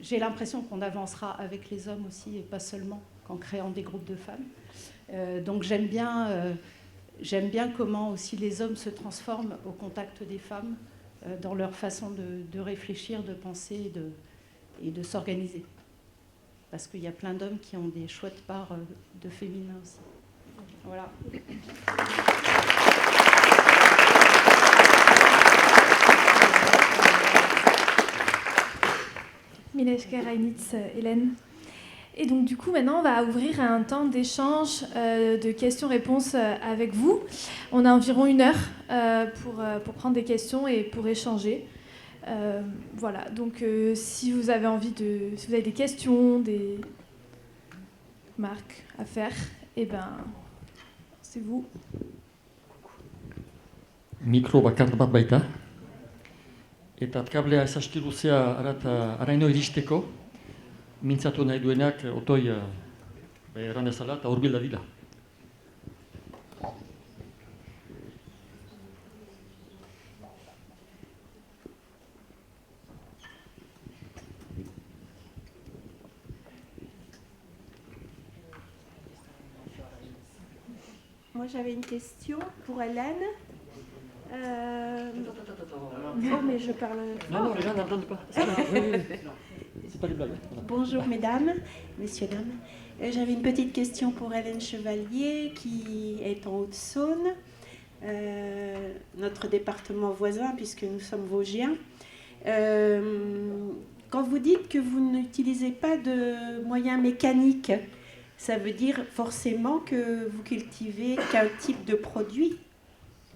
j'ai l'impression qu'on avancera avec les hommes aussi, et pas seulement qu'en créant des groupes de femmes. Donc j'aime bien comment aussi les hommes se transforment au contact des femmes dans leur façon de réfléchir, de penser et de s'organiser. Parce qu'il y a plein d'hommes qui ont des chouettes parts de féminin aussi. Voilà. Mileshka Reinitz, Hélène. Et donc du coup, maintenant, on va ouvrir un temps d'échange, de questions-réponses avec vous. On a environ 1 heure pour prendre des questions et pour échanger. Voilà, donc si vous avez si vous avez des questions, des remarques à faire, eh ben, c'est vous. Mikro bakar bat baita. Eta kablea ezazti luzea araino iristeko, mintzatu nahi duenak otoi erran ezala eta hurbil dadila. Moi, j'avais une question pour Hélène. Oh, mais je parle fort. Non, les gens n'entendent pas. C'est pas des blagues. Voilà. Bonjour, mesdames, messieurs, dames. J'avais une petite question pour Hélène Chevalier, qui est en Haute-Saône, notre département voisin, puisque nous sommes Vosgiens. Quand vous dites que vous n'utilisez pas de moyens mécaniques, ça veut dire forcément que vous cultivez qu'un type de produit.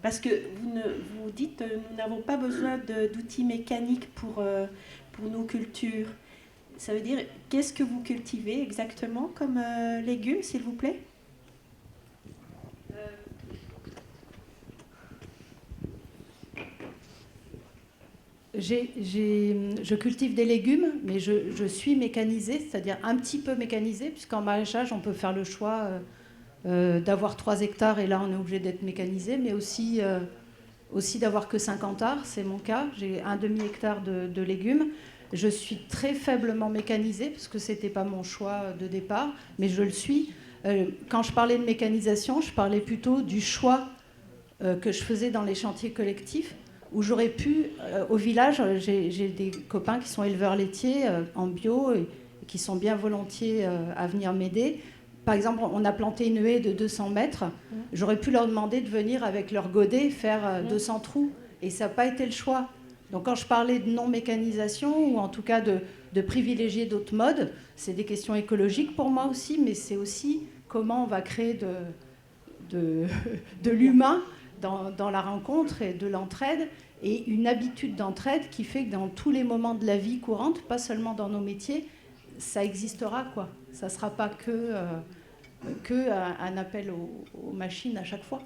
Parce que vous dites nous n'avons pas besoin d'outils mécaniques pour nos cultures. Ça veut dire, qu'est-ce que vous cultivez exactement comme légumes, s'il vous plaît ? je cultive des légumes, mais je suis mécanisée, c'est-à-dire un petit peu mécanisée, puisqu'en maraîchage, on peut faire le choix d'avoir 3 hectares, et là, on est obligé d'être mécanisé, mais aussi d'avoir que 50 arts, c'est mon cas. J'ai un demi-hectare de légumes. Je suis très faiblement mécanisée, parce que ce n'était pas mon choix de départ, mais je le suis. Quand je parlais de mécanisation, je parlais plutôt du choix que je faisais dans les chantiers collectifs, où j'aurais pu, au village, j'ai des copains qui sont éleveurs laitiers en bio et qui sont bien volontiers à venir m'aider. Par exemple, on a planté une haie de 200 mètres. J'aurais pu leur demander de venir avec leur godet faire 200 trous. Et ça n'a pas été le choix. Donc quand je parlais de non-mécanisation, ou en tout cas de privilégier d'autres modes, c'est des questions écologiques pour moi aussi, mais c'est aussi comment on va créer de l'humain dans la rencontre et de l'entraide, et une habitude d'entraide qui fait que dans tous les moments de la vie courante, pas seulement dans nos métiers, ça existera, quoi. Ça ne sera pas que un appel aux machines à chaque fois.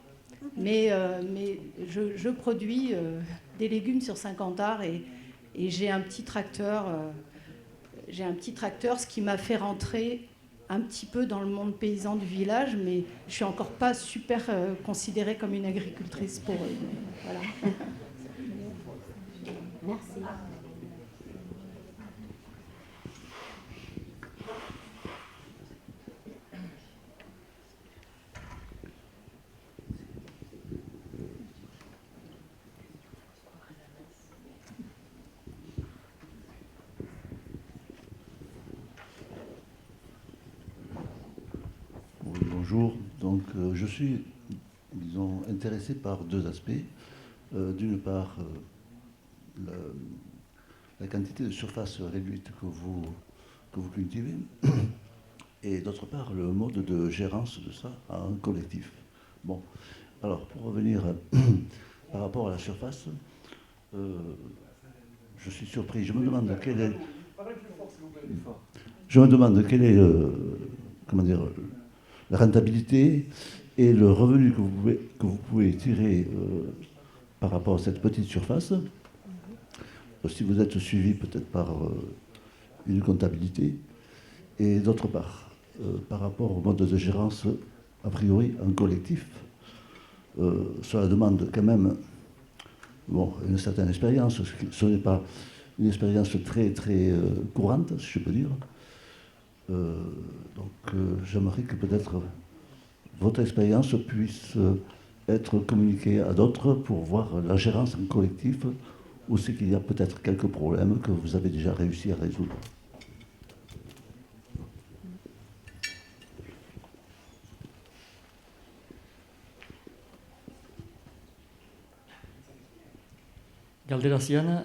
Mais je produis des légumes sur 50 arts et j'ai un petit tracteur. Ce qui m'a fait rentrer un petit peu dans le monde paysan du village, mais je ne suis encore pas super considérée comme une agricultrice pour eux. Voilà. Merci. Bonjour, donc je suis, disons, intéressé par 2 aspects. D'une part, la quantité de surface réduite que vous cultivez, et d'autre part, le mode de gérance de ça en collectif. Bon, alors pour revenir par rapport à la surface, je suis surpris. Je me demande quelle est, comment dire, la rentabilité et le revenu que vous pouvez tirer par rapport à cette petite surface. Si vous êtes suivi peut-être par une comptabilité, et d'autre part, par rapport au mode de gérance, a priori en collectif, cela demande quand même une certaine expérience. Ce n'est pas une expérience très très courante, si je peux dire. Donc j'aimerais que peut-être votre expérience puisse être communiquée à d'autres pour voir la gérance en collectif, ou c'est qu'il y a peut-être quelques problèmes que vous avez déjà réussi à résoudre. Galdera Siana,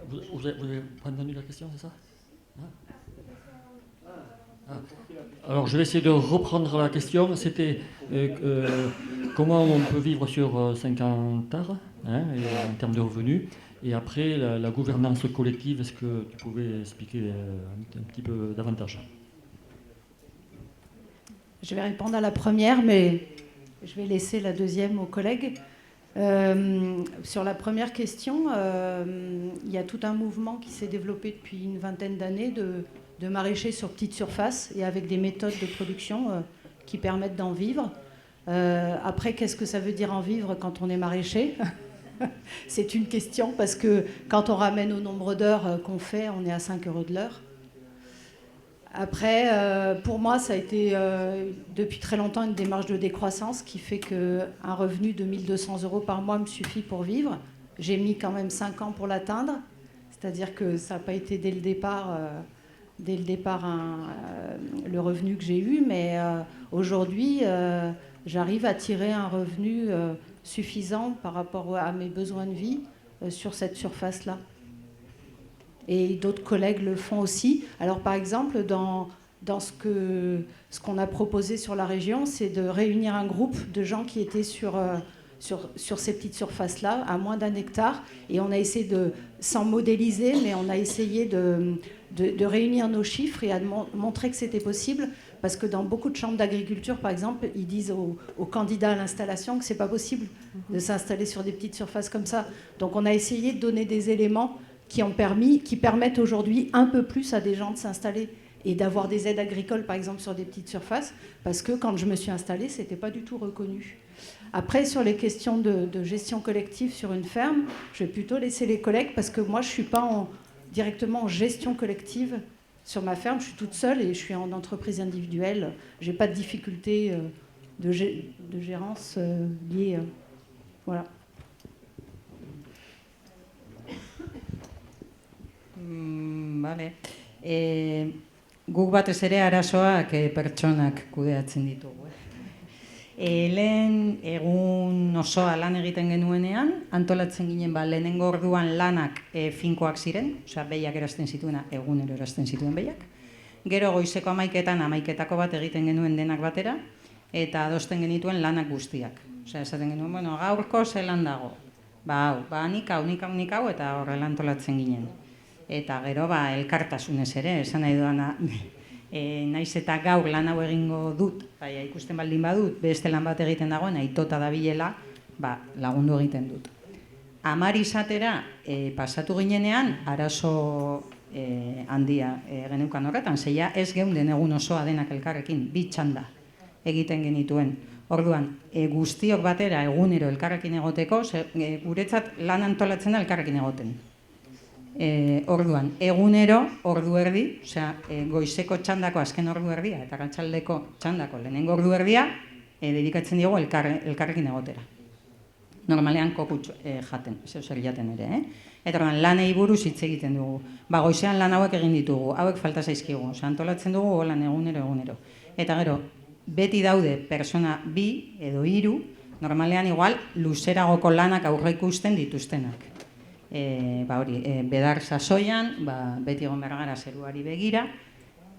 vous avez pas entendu la question, c'est ça? Alors je vais essayer de reprendre la question. C'était comment on peut vivre sur 50 arts en termes de revenus, et après la gouvernance collective. Est-ce que tu pouvais expliquer un petit peu davantage? Je vais répondre à la première, mais je vais laisser la deuxième aux collègues. Sur la première question, il y a tout un mouvement qui s'est développé depuis une vingtaine d'années de maraîchers sur petite surface et avec des méthodes de production qui permettent d'en vivre. Après, qu'est-ce que ça veut dire en vivre quand on est maraîcher? C'est une question, parce que quand on ramène au nombre d'heures qu'on fait, on est à 5 € de l'heure. Après, pour moi, ça a été depuis très longtemps une démarche de décroissance qui fait qu'un revenu de 1 200 € par mois me suffit pour vivre. J'ai mis quand même 5 ans pour l'atteindre, c'est-à-dire que ça n'a pas été dès le départ le revenu que j'ai eu, mais aujourd'hui, j'arrive à tirer un revenu suffisant par rapport à mes besoins de vie sur cette surface-là. Et d'autres collègues le font aussi. Alors par exemple, dans ce qu'on a proposé sur la région, c'est de réunir un groupe de gens qui étaient sur sur ces petites surfaces-là, à moins d'1 hectare. Et on a essayé de, sans modéliser, mais on a essayé de réunir nos chiffres et à montrer que c'était possible. Parce que dans beaucoup de chambres d'agriculture, par exemple, ils disent aux candidats à l'installation que ce n'est pas possible de s'installer sur des petites surfaces comme ça. Donc on a essayé de donner des éléments qui permettent aujourd'hui un peu plus à des gens de s'installer et d'avoir des aides agricoles, par exemple, sur des petites surfaces, parce que quand je me suis installée, ce n'était pas du tout reconnu. Après, sur les questions de gestion collective sur une ferme, je vais plutôt laisser les collègues, parce que moi, je ne suis pas directement en gestion collective sur ma ferme. Je suis toute seule et je suis en entreprise individuelle. Je n'ai pas de difficulté de gérance liée. Voilà. Vale. Guk batez ere arazoak pertsonak kudeatzen ditugu. Lehen egun osoa lan egiten genuenean, antolatzen ginen lehenengo orduan lanak finkoak ziren, osea, behiak erazten zituena, egunero erazten zituen behiak. Gero goizeko 11etan 11etako bat egiten genuen denak batera, eta adosten genituen lanak guztiak. Osea, esaten genuen, bueno, gaurko zelan dago. Nik hau, eta horrela antolatzen ginen. Eta gero, elkartasunez ere, esan nahi duana, naiz eta gaur lan hau egingo dut, ikusten baldin badut, beste lan bat egiten dagoen, aitota dabilela, lagundu egiten dut. 10 izatera pasatu ginenean, arazo handia geneukan horretan, zeia ez geunden egun osoa denak elkarrekin, 2 txanda egiten genituen. Orduan, guztiok batera egunero elkarrekin egoteko, guretzat lan antolatzen da elkarrekin egoten. Orduan, egunero, ordu erdi, osea, goizeko txandako azken ordu erdia eta arratsaldeko txandako lehenengo ordu erdia dedikatzen diogu elkarrekin egotera. Normalean kokutxo jaten, zer jaten ere, Eta orduan, lanei buruz hitz egiten dugu. Goizean lan hauek egin ditugu, hauek falta zaizkigu, osea, antolatzen dugu lan egunero. Eta gero, beti daude persona 2 edo 3, normalean igual luzeragoko lanak aurreikusten dituztenak. Bedar sasoian, beti egon behar gara zeruari begira,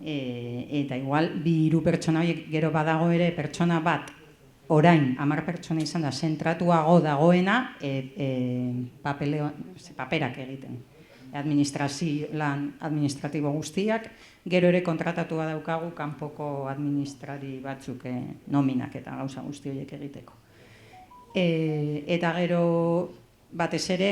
eta igual 2-3 pertsona horiek gero badago ere pertsona bat orain 10 pertsona izan da zentratuago dagoena paperak egiten. Lan administratibo guztiak, gero ere kontratatua daukagu kanpoko administrari batzuk nominak eta gauza guzti horiek egiteko. Eta gero batez ere,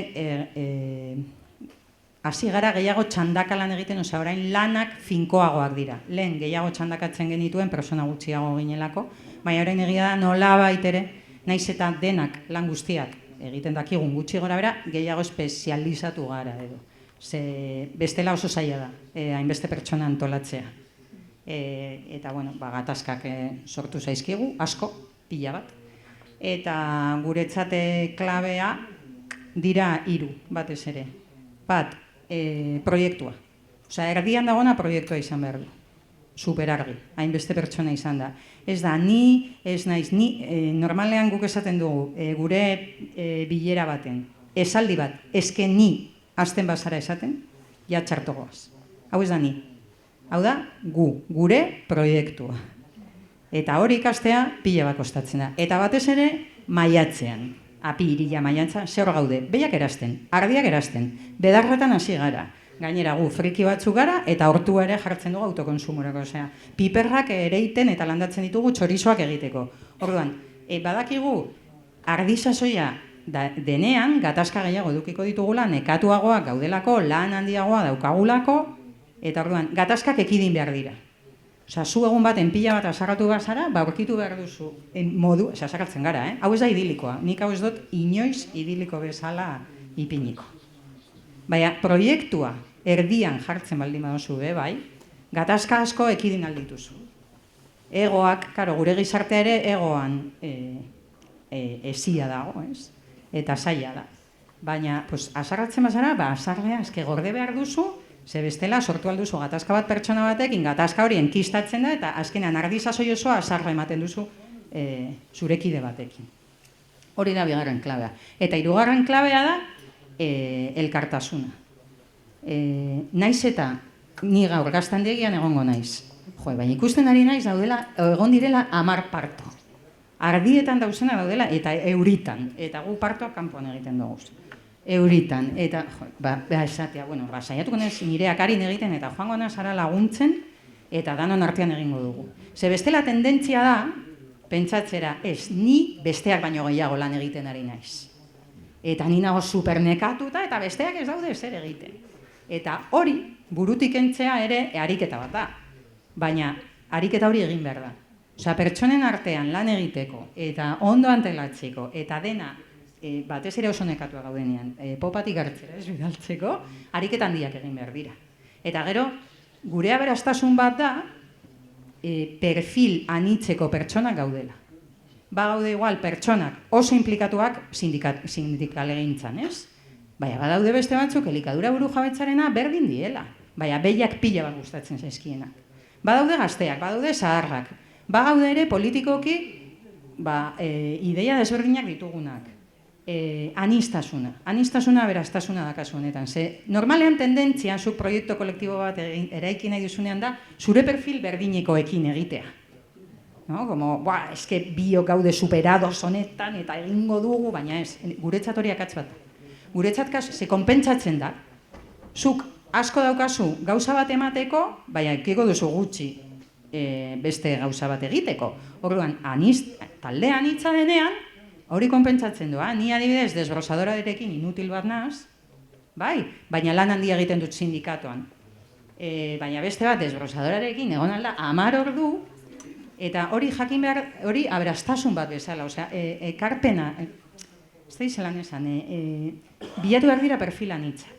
hasi gara gehiago txandaka lan egiten, osea, orain lanak finkoagoak dira. Lehen gehiago txandakatzen genituen, persona gutxiago ginelako, baina orain egia da nola baitere, naiz eta denak lan guztiak egiten dakigun gutxi gora bera, gehiago espezializatu gara edo. Bestela oso zaila da, hainbeste pertsona antolatzea. Eta, gatazkak sortu zaizkigu, asko, pila bat. Eta guretzate klabea, dira 3, batez ere. Bat, proiektua. Osea, erdian dagoena proiektua izan behar du. Superargi, hainbeste pertsona izan da. Ez da, ez naiz, normalean guk esaten dugu, gure bilera baten, esaldi bat, ezke ni azten bazara esaten, ja txartogoaz. Hau ez da ni. Hau da, gure proiektua. Eta hori ikastea pila bat kostatzen da. Eta batez ere, maiatzean. Apirila maiatza, zer gaude, behiak erazten, ardiak erazten, bedarretan hasi gara. Gainera gu friki batzuk gara eta hortua ere jartzen dugu autokonsumorako. Osea, piperrak ereiten eta landatzen ditugu txorizoak egiteko. Orduan, badakigu ardizazoia denean, gatazka gehiago edukiko ditugula, nekatuagoak gaudelako, lan handiagoa daukagulako, eta orduan, gatazkak ekidin behar dira. Osea, zu egun baten pila bat asarratu bazara, aurkitu behar duzu modu, asarratzen gara, hau ez da idilikoa, nik hau ez dut inoiz idiliko bezala ipiniko. Baina, proiektua erdian jartzen baldin baduzu, bai, gatazka asko ekidin aldituzu. Egoak, gure gizartea ere egoan ezia dago, ez? Eta zaila da. Baina, asarratzen bazara, asarrea, eske gorde behar duzu, ze bestela sortu alduzu gatazka bat pertsona batekin, gatazka hori enkistatzen da, eta azkenean ardizazoi osoa asarra ematen duzu zurekide batekin. Hori da bigarren klabea. Eta hirugarren klabea da elkartasuna. Naiz eta ni gaur gaztandegian egongo naiz. Baina ikusten ari naiz egon direla 10 parto. ardietan dauzena daudela, eta euritan, eta gu partoak kanpoan egiten dugu. Euritan, eta esatea, saiatuko naiz nireak arin egiten, eta joango naiz ara laguntzen, eta danon artean egingo dugu. Ze bestela tendentzia da, pentsatzera, ni besteak baino gehiago lan egiten ari naiz. Eta ni nago supernekatuta, eta besteak ez daude zer egiten. Eta hori, burutik entzea ere, ariketa bat da. Baina, ariketa hori egin behar da. Osea, pertsonen artean lan egiteko, eta ondo antelatzeko, eta dena, batez ere oso nekatua gaudenean, popatik hartzera ez bidaltzeko, ariketan handiak egin behar dira. Eta gero, gure aberastasun bat da, perfil anitzeko pertsonak gaudela. Gaude igual pertsonak oso implikatuak sindikalegintzan, ez? Baina badaude beste batzuk elikadura buru jabetzarena berdin diela. Baina behiak pila bat gustatzen zaizkienak. Badaude gazteak, badaude zaharrak. Bagaude ere politikoki ideia desberdinak ditugunak. Anistasuna beraztasuna da kasu honetan. Normalean tendentzia, zuk proiektu kolektibo bat eraiki nahi duzunean da, zure perfil berdinekoekin egitea. Eske biok gaude superados honetan eta egingo dugu, baina ez, guretzat hori akatz bat. Guretzat ze konpentsatzen da, zuk asko daukazu gauza bat emateko, baina ekiko duzu gutxi beste gauza bat egiteko. Orduan, talde anitza denean, hori konpentsatzen du, ni adibidez desbrozadorarekin inutil bat naz, baina lan handia egiten dut sindikatuan. Baina beste bat desbrozadorarekin egon alda 10 ordu, eta hori jakin behar, hori aberastasun bat bezala, ekarpena, ez da izelan esan, bilatu behar dira perfil anitzak,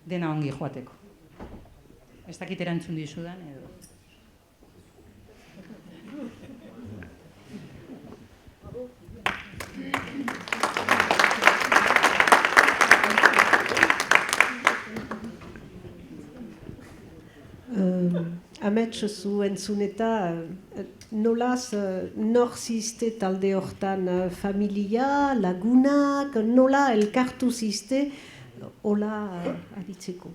dena ongi joateko. Ez dakit erantzun dizudan, edo. Amets zu entzun eta nolaz nor ziste talde hortan familia, lagunak, nola elkartu ziste hola aritzeko?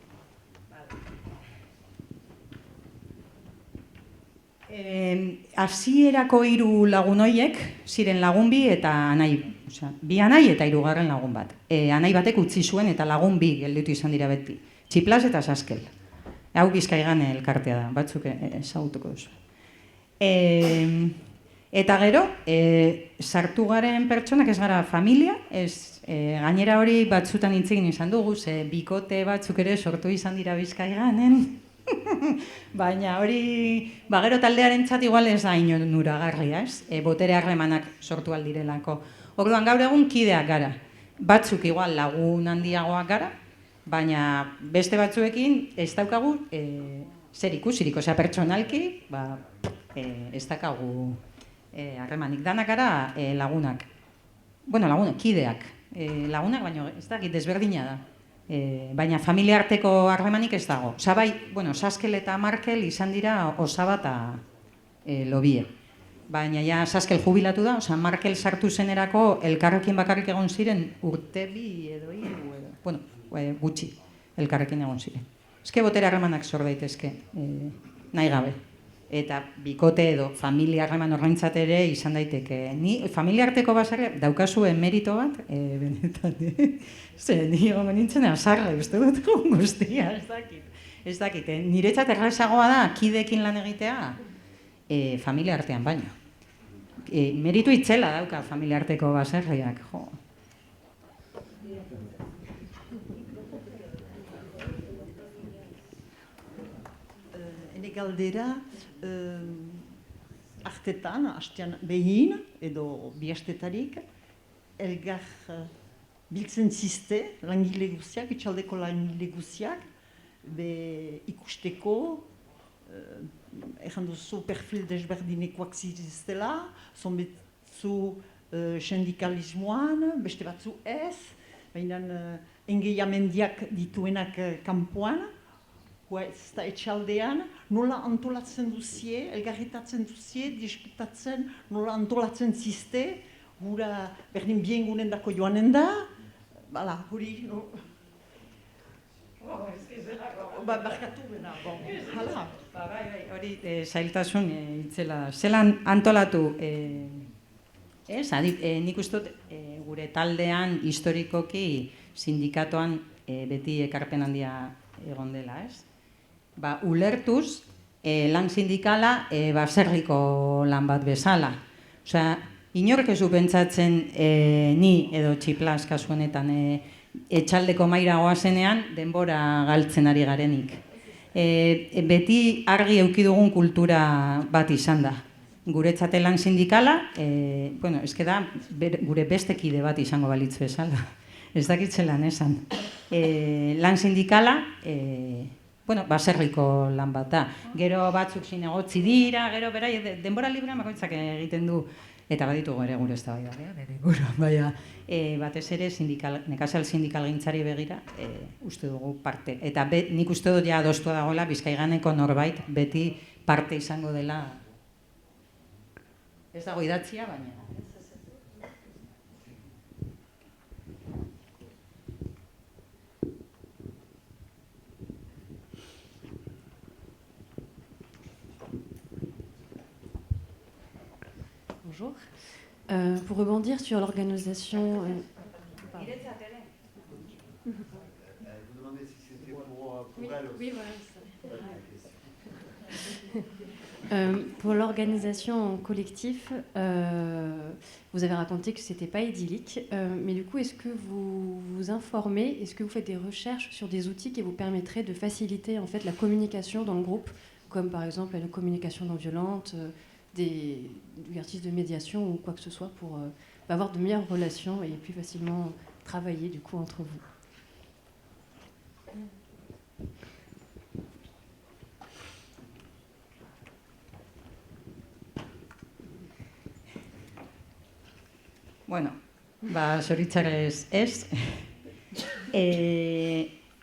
Hasierako 3 lagun hoiek ziren lagun 2 eta anai, bi anai eta 3 lagun bat. Anai batek utzi zuen eta lagun 2 gelditu izan dira beti. Txiplas eta Saskel. Hau Bizkaigan elkartea da, batzuk ezagutuko duzu. Eta gero, sartu garen pertsonak ez gara familia, gainera hori batzutan hitz egin izan dugu, bikote batzuk ere sortu izan dira Bizkaiganen, baina hori, gero taldearen txat igual ez da inonuragarria, ez? Botere harremanak sortu aldirelako. Orduan gaur egun kideak gara, batzuk igual lagun handiagoak gara, baina beste batzuekin ez daukagu zer ikusirik, pertsonalki ez daukagu harremanik. Danak gara lagunak, lagunak, kideak, lagunak baina ez dakit desberdina da, baina familia arteko harremanik ez dago. Bai, Saskel eta Markel izan dira osaba eta lobie. Baina ja Saskel jubilatu da, Markel sartu zenerako elkarrekin bakarrik egon ziren urte 2 edo 3, gutxi elkarrekin egon ziren. Eske botere harremanak sor daitezke, nahi gabe. Eta bikote edo familia harreman horrentzat ere izan daiteke. Ni familia arteko basarra daukazuen merito bat, benetan, ni egon nintzen azarra, uste dut guztia, ez dakit. Niretzat errazagoa da, kidekin lan egitea, familia artean baino. Meritu itzela dauka familia arteko basarriak, jo. Galdera, artetan, hastean behin, edo bi hastetarik, elgar biltzen ziste, langile guziak, etxaldeko langile guziak, ikusteko, erran duzu perfil desberdinekoak ziztela, zonbetzu sindikalismoan, beste batzu ez, baina engeiamendiak dituenak kanpoan, ez da etxaldean, nola antolatzen duzie, elgarritatzen duzie, diskutatzen, nola antolatzen ziste, gura berdin bien gunen dako joanen da, hori... barkatu bena, hala. Bai, hori zailtasun itzela. Zelan antolatu, nik uste dut gure taldean historikoki sindikatoan beti ekarpen handia egon dela, ez? Ulertuz, lan sindikala baserriko lan bat bezala. Osea, inork ez du pentsatzen ni edo txiplas kasu honetan etxaldeko maira goazenean denbora galtzen ari garenik. Beti argi eduki dugun kultura bat izan da. Guretzat lan sindikala, eske da gure beste kide bat izango balitz bezala. Ez dakit zelan esan. Lan sindikala, baserriko lan bat da. Gero batzuk zinegotzi dira, gero berai denbora librean bakoitzak egiten du, eta baditugu ere gure eztabaidak, baina batez ere nekazal sindikalgintzari begira uste dugu parte. Eta nik uste dut ja adostua dagoela Bizkaiganeko norbait beti parte izango dela. Ez dago idatzia, baina. Bonjour. Pour rebondir sur l'organisation... Vous demandez si c'était pour elle aussi. Oui, voilà. Pour l'organisation en collectif, vous avez raconté que ce n'était pas idyllique, mais du coup, est-ce que vous vous informez, est-ce que vous faites des recherches sur des outils qui vous permettraient de faciliter en fait la communication dans le groupe, comme par exemple la communication non violente, des exercices de médiation ou quoi que ce soit pour avoir de meilleures relations et plus facilement travailler du coup entre vous. Bueno, zoritxarrez ez.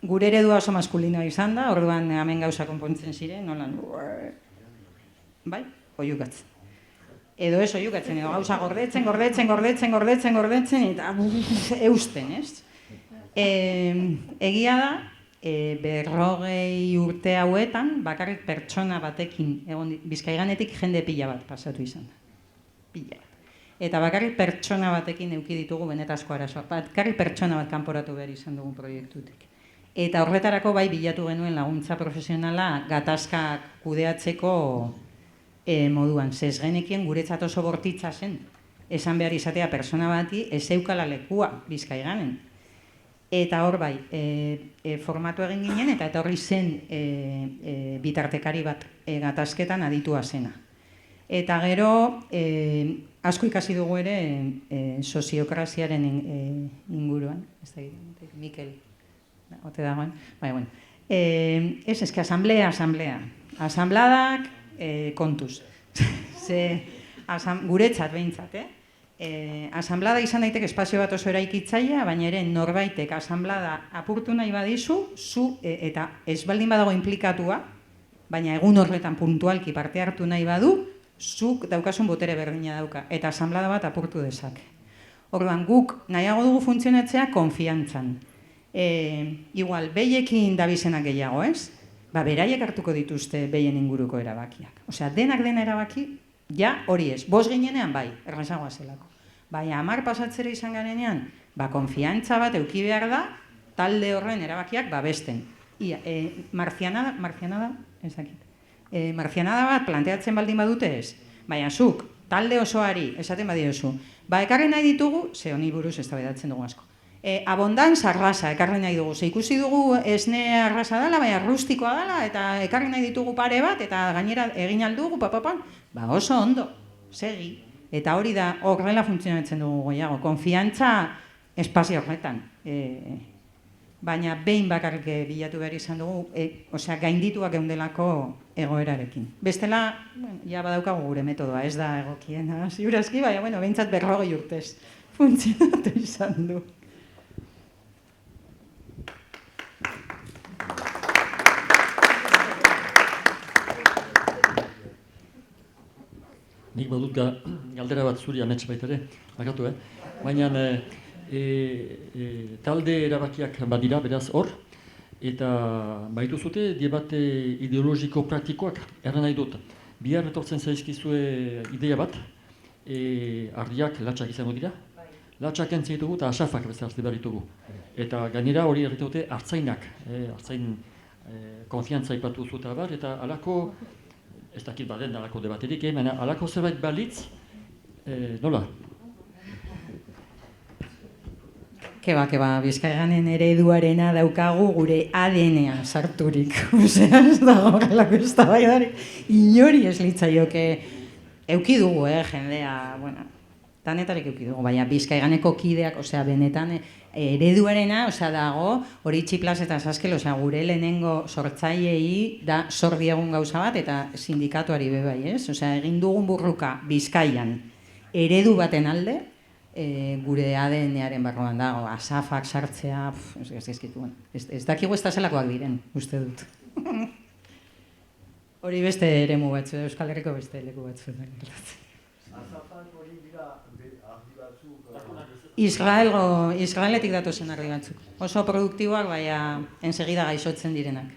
Gure eredua oso maskulinoa izan da, orduan hemen gauza konpontzen ziren, nolan, bai? Oiukatzen. Edo ez oiukatzen, edo gauza gordetzen, eta eusten, ez? Egia da, 40 urte hauetan, bakarrik pertsona batekin, Bizkaiganetik jende pila bat pasatu izan da. Pila bat. Eta bakarrik pertsona batekin eduki ditugu benetazko arazoak. Bakarrik pertsona bat kanporatu behar izan dugu proiektutik. Eta horretarako bai bilatu genuen laguntza profesionala gatazkak kudeatzeko moduan. Zez genekien guretzat oso bortitza zen, esan behar izatea persona bati ez eukala lekua Bizkaiganen. Eta hor bai, formatu egin ginen eta horri zen bitartekari bat gatazketan aditua zena. Eta gero, asko ikasi dugu ere soziokraziaren inguruan, ez da, Mikel, ote dagoen, bai, bueno. Ez, eske asamblea. Asambladak kontuz. Guretzat behintzat, asamblada izan daiteke espazio bat oso eraikitzailea, baina ere norbaitek asamblada apurtu nahi badizu, zu eta ez baldin badago inplikatua, baina egun horretan puntualki parte hartu nahi badu, zuk daukasun botere berdina dauka, eta asamblada bat apurtu dezake. Orduan, guk nahiago dugu funtzionatzea konfiantzan. Igual, behiekin dabizenak gehiago, ez? Beraiek hartuko dituzte behien inguruko erabakiak. Osea, denak dena erabaki, ja hori ez. 5 ginenean, bai, errazagoa zelako. Baina 10 pasatzera izan garenean, konfiantza bat euki behar da, talde horren erabakiak babesten. Marzianada bat planteatzen baldin badute ez. Baina zuk, talde osoari, esaten badiozu, ekarri nahi ditugu, ze honi buruz eztabaidatzen dugu asko. Abondantza arrasa ekarri nahi dugu. Ze ikusi dugu esne arrasa dela, baina rustikoa dela, eta ekarri nahi ditugu pare bat, eta gainera egin aldugu, oso ondo, segi. Eta hori da, horrela funtzionatzen dugu gehiago. Konfiantza espazio horretan. Baina behin bakarrik bilatu behar izan dugu, gaindituak geundelako egoerarekin. Bestela, ja badaukagu gure metodoa, ez da egokiena, ziurazki, baina behintzat 40 urtez funtzionatu izan du. Nik badut galdera bat zuri amets baita ere, bakatu, baina talde erabakiak badira, beraz hor, eta baitu zute debate ideologiko praktikoak erran nahi dut. Bihar etortzen zaizkizue ideia bat, ardiak latxak izango dira, latxak entzien ditugu eta asafak bezalazte behar ditugu. Eta gainera hori errete dute hartzainak, hartzain konfiantza ipatu zuta bat, eta alako, ez dakit baden alako debaterik, baina alako zerbait balitz, nola? Keba, Bizkaiganen ereduarena daukagu gure ADN-ean sarturik. Osea, ez dago horrelako eztabaidarik. Inori ez litzaioke euki dugu, jendea, bueno, danetarik euki dugu, baina Bizkaiganeko kideak, osea, benetan ereduarena, osea, dago, hori txiplas eta saskel, osea, gure lehenengo sortzaileei da sor diegun gauza bat, eta sindikatuari bebai, ez? Osea, egin dugun burruka Bizkaian eredu baten alde, gure ADN-aren barruan dago, asafak sartzea, ez dakigu ez da zelakoak diren, uste dut. Hori beste eremu batzu, Euskal Herriko beste leku batzu. Asafak hori dira ardi batzuk? Israeletik datozen ardi batzuk. Oso produktiboak, baina ensegida gaixotzen direnak.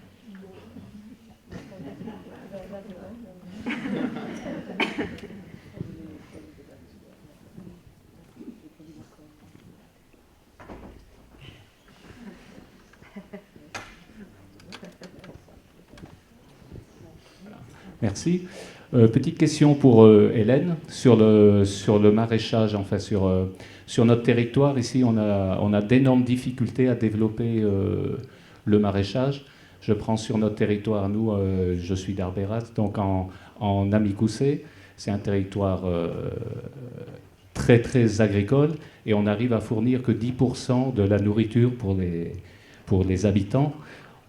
Merci. Petite question pour Hélène sur le maraîchage, enfin sur notre territoire. Ici, on a d'énormes difficultés à développer le maraîchage. Je prends sur notre territoire, nous, je suis d'Arberaz, donc en Amicoussé. C'est un territoire très très agricole et on arrive à fournir que 10% de la nourriture pour les habitants.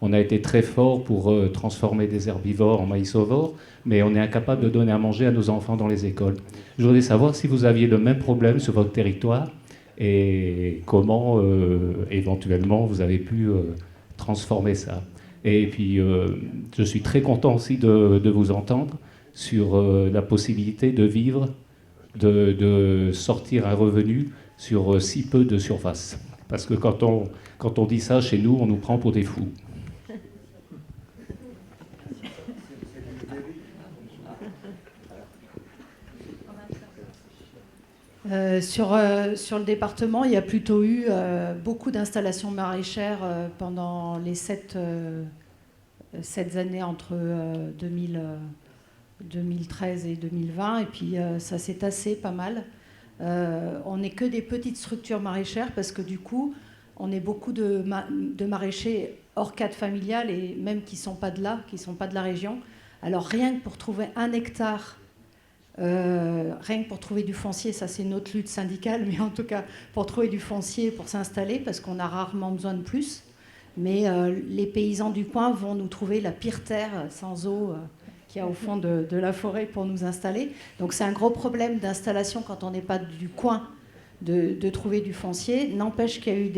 On a été très fort pour transformer des herbivores en maïsovores, mais on est incapable de donner à manger à nos enfants dans les écoles. Je voudrais savoir si vous aviez le même problème sur votre territoire et comment éventuellement vous avez pu transformer ça. Et puis je suis très content aussi de vous entendre sur la possibilité de vivre, de sortir un revenu sur si peu de surface. Parce que quand on dit ça chez nous, on nous prend pour des fous. Sur le département, il y a plutôt eu beaucoup d'installations maraîchères pendant les 7 années entre 2013 et 2020, et puis ça s'est tassé pas mal. On n'est que des petites structures maraîchères parce que du coup, on est beaucoup de maraîchers hors cadre familial et même qui ne sont pas de là, qui ne sont pas de la région. Alors rien que pour trouver 1 hectare, rien que pour trouver du foncier, ça c'est notre lutte syndicale, mais en tout cas pour trouver du foncier pour s'installer, parce qu'on a rarement besoin de plus. Mais les paysans du coin vont nous trouver la pire terre sans eau qu'il y a au fond de la forêt pour nous installer. Donc c'est un gros problème d'installation quand on n'est pas du coin de trouver du foncier. N'empêche qu'il y a eu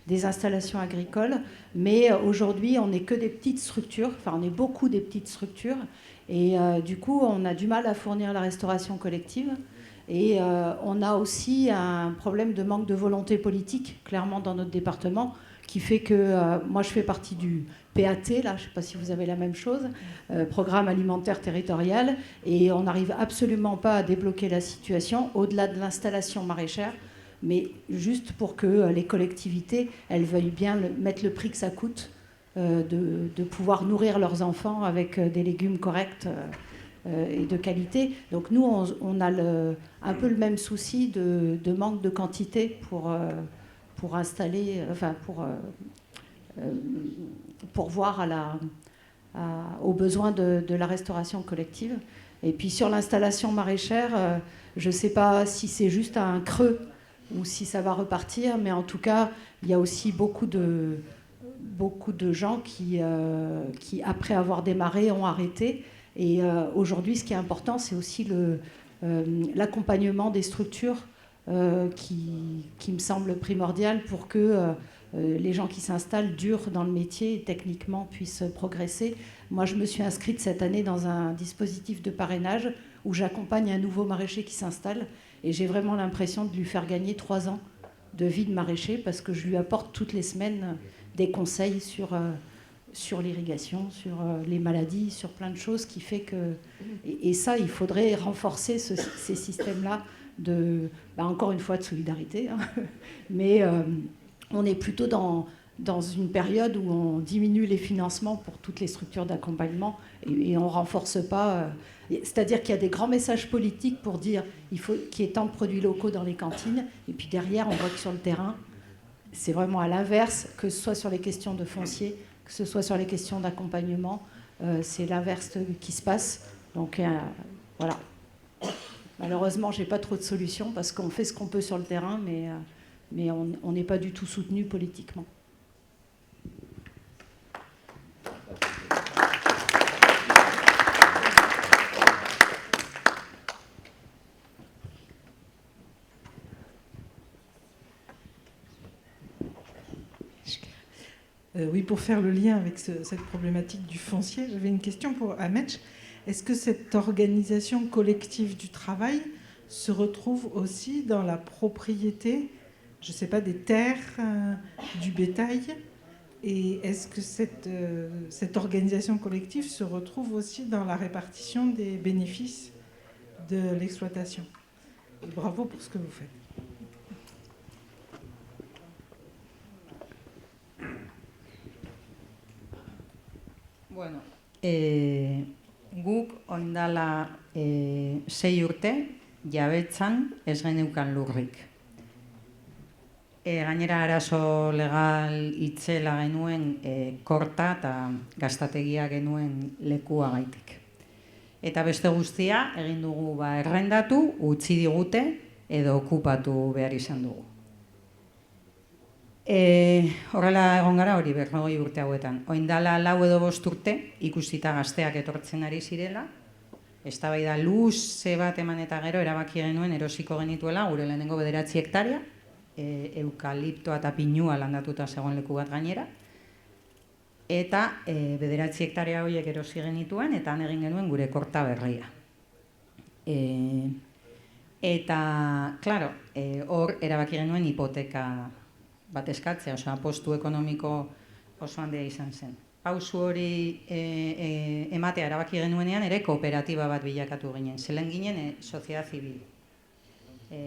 des installations agricoles, mais aujourd'hui on n'est que des petites structures, enfin on est beaucoup des petites structures. Et du coup, on a du mal à fournir la restauration collective. Et on a aussi un problème de manque de volonté politique, clairement, dans notre département, qui fait que moi, je fais partie du PAT, là, je ne sais pas si vous avez la même chose, Programme alimentaire territorial, et on n'arrive absolument pas à débloquer la situation au-delà de l'installation maraîchère, mais juste pour que les collectivités, elles veuillent bien mettre le prix que ça coûte, de pouvoir nourrir leurs enfants avec des légumes corrects et de qualité. Donc nous, on a un peu le même souci de manque de quantité pour installer, enfin pour voir aux besoins de la restauration collective. Et puis sur l'installation maraîchère, je ne sais pas si c'est juste un creux ou si ça va repartir, mais en tout cas, il y a aussi beaucoup de gens qui, après avoir démarré, ont arrêté. Et aujourd'hui, ce qui est important, c'est aussi l'accompagnement des structures qui me semble primordial pour que les gens qui s'installent durent dans le métier et techniquement puissent progresser. Moi, je me suis inscrite cette année dans un dispositif de parrainage où j'accompagne un nouveau maraîcher qui s'installe et j'ai vraiment l'impression de lui faire gagner 3 ans de vie de maraîcher parce que je lui apporte toutes les semaines des conseils sur l'irrigation, sur les maladies, sur plein de choses qui fait que... Et ça, il faudrait renforcer ces systèmes-là encore une fois, de solidarité. Hein. Mais on est plutôt dans une période où on diminue les financements pour toutes les structures d'accompagnement et on ne renforce pas... c'est-à-dire qu'il y a des grands messages politiques pour dire qu'il y ait tant de produits locaux dans les cantines, et puis derrière, on voit que sur le terrain, c'est vraiment à l'inverse, que ce soit sur les questions de foncier, que ce soit sur les questions d'accompagnement, c'est l'inverse qui se passe. Donc voilà. Malheureusement, je n'ai pas trop de solutions parce qu'on fait ce qu'on peut sur le terrain, mais on n'est pas du tout soutenu politiquement. Oui, pour faire le lien avec cette problématique du foncier, j'avais une question pour Ametch. Est-ce que cette organisation collective du travail se retrouve aussi dans la propriété, je ne sais pas, des terres, du bétail? Et est-ce que cette organisation collective se retrouve aussi dans la répartition des bénéfices de l'exploitation? Et bravo pour ce que vous faites. Bueno, guk oindala 6 urte jabetzan ez geneukan lurrik. Gainera arazo legal itzela genuen korta eta gaztategia genuen lekua gaitik. Eta beste guztia egin dugu errendatu, utzi digute edo okupatu behar izan dugu. Horrela egon gara hori 40 urte hauetan. Oindala 4 edo 5 urte ikusita gazteak etortzen ari zirela, eztabaida luze bat eman eta gero erabaki genuen erosiko genituela gure lehenengo 9 hektarea, eukaliptoa eta pinua landatuta zegoen leku bat gainera, eta 9 hektarea horiek erosi genituen eta han egin genuen gure korta berria. Eta, klaro, hor erabaki genuen hipoteka bat eskatzea, postu ekonomiko oso handia izan zen. Pausu hori ematea erabaki genuenean ere kooperatiba bat bilakatu ginen. Zelen ginen soziedad zibil.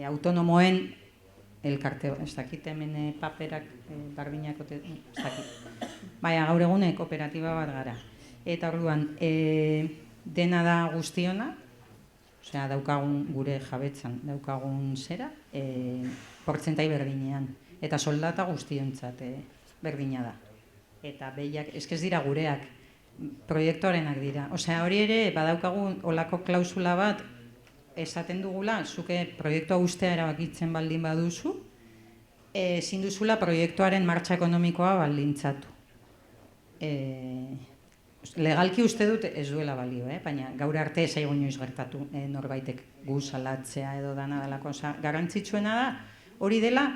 Autonomoen elkarte, ez dakit hemen paperak barbinako, ez dakit. Baina gaur egune kooperatiba bat gara. Eta orduan, dena da guztiona, daukagun gure jabetzan, daukagun zera, portzentai berdinean. Eta soldata guztiontzat berdina da. Eta behiak, ez dira gureak, proiektuarenak dira. Hori ere, badaukagun olako klausula bat, esaten dugula, zuke proiektua ustea erabakitzen baldin baduzu, ezin duzula proiektuaren martxa ekonomikoa baldintzatu. Legalki uste dut ez duela balio, baina gaur arte ez zaigu inoiz gertatu norbaitek gu salatzea edo dana delako. Garrantzitsuena da, hori dela,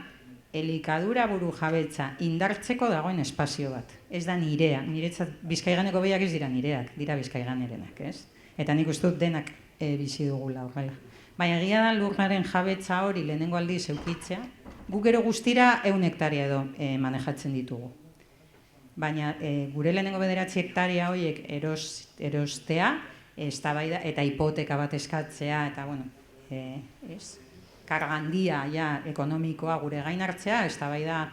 elikadura buru jabetza indartzeko dagoen espazio bat. Ez da nirea, niretzat Bizkaiganeko behiak ez dira nireak, dira Bizkaiganerenak, ez? Eta nik uste dut denak bizi dugula horrela. Baina egia da lurraren jabetza hori lehenengo aldiz eukitzea, guk gero guztira 100 hektarea edo manejatzen ditugu. Baina gure lehenengo 9 hektarea horiek erostea, eztabaida eta hipoteka bat eskatzea, eta bueno, ez? Kargandia ekonomikoa gure gain hartzea, eztabaida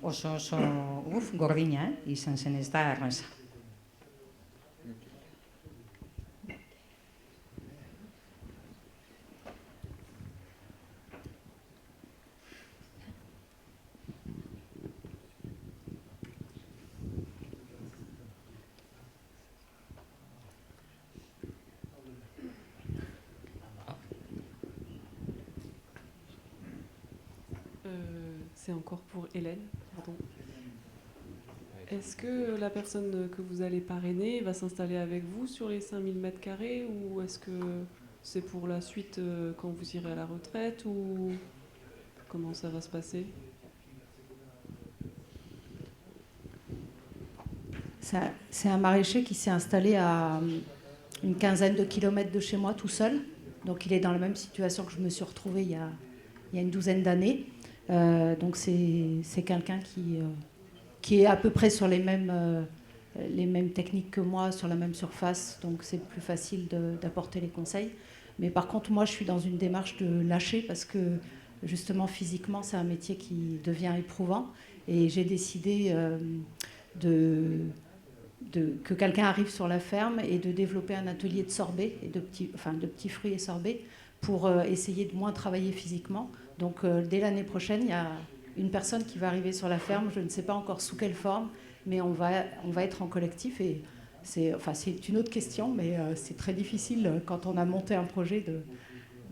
oso gordina izan zen, ez da erraza. C'est encore pour Hélène, pardon. Est-ce que la personne que vous allez parrainer va s'installer avec vous sur les 5000 m² ou est-ce que c'est pour la suite quand vous irez à la retraite ou comment ça va se passer? C'est un maraîcher qui s'est installé à une quinzaine de kilomètres de chez moi tout seul. Donc il est dans la même situation que je me suis retrouvée il y a une douzaine d'années. Donc c'est quelqu'un qui est à peu près sur les mêmes techniques que moi, sur la même surface, donc c'est plus facile d'apporter les conseils. Mais par contre, moi, je suis dans une démarche de lâcher parce que justement, physiquement, c'est un métier qui devient éprouvant. Et j'ai décidé que quelqu'un arrive sur la ferme et de développer un atelier de sorbet, et de petits fruits et sorbets, pour essayer de moins travailler physiquement. Donc dès l'année prochaine, il y a une personne qui va arriver sur la ferme, je ne sais pas encore sous quelle forme, mais on va être en collectif. Et c'est une autre question, mais c'est très difficile quand on a monté un projet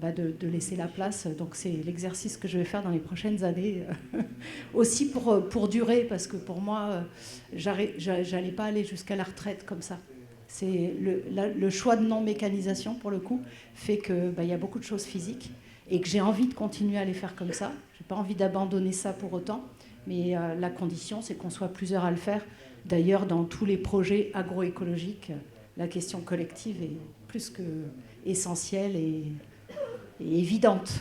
de laisser la place. Donc c'est l'exercice que je vais faire dans les prochaines années, aussi pour durer, parce que pour moi, j'allais pas aller jusqu'à la retraite comme ça. C'est le choix de non-mécanisation, pour le coup, fait qu'il y a beaucoup de choses physiques et que j'ai envie de continuer à les faire comme ça. Je n'ai pas envie d'abandonner ça pour autant, mais la condition, c'est qu'on soit plusieurs à le faire. D'ailleurs, dans tous les projets agroécologiques, la question collective est plus que essentielle et évidente.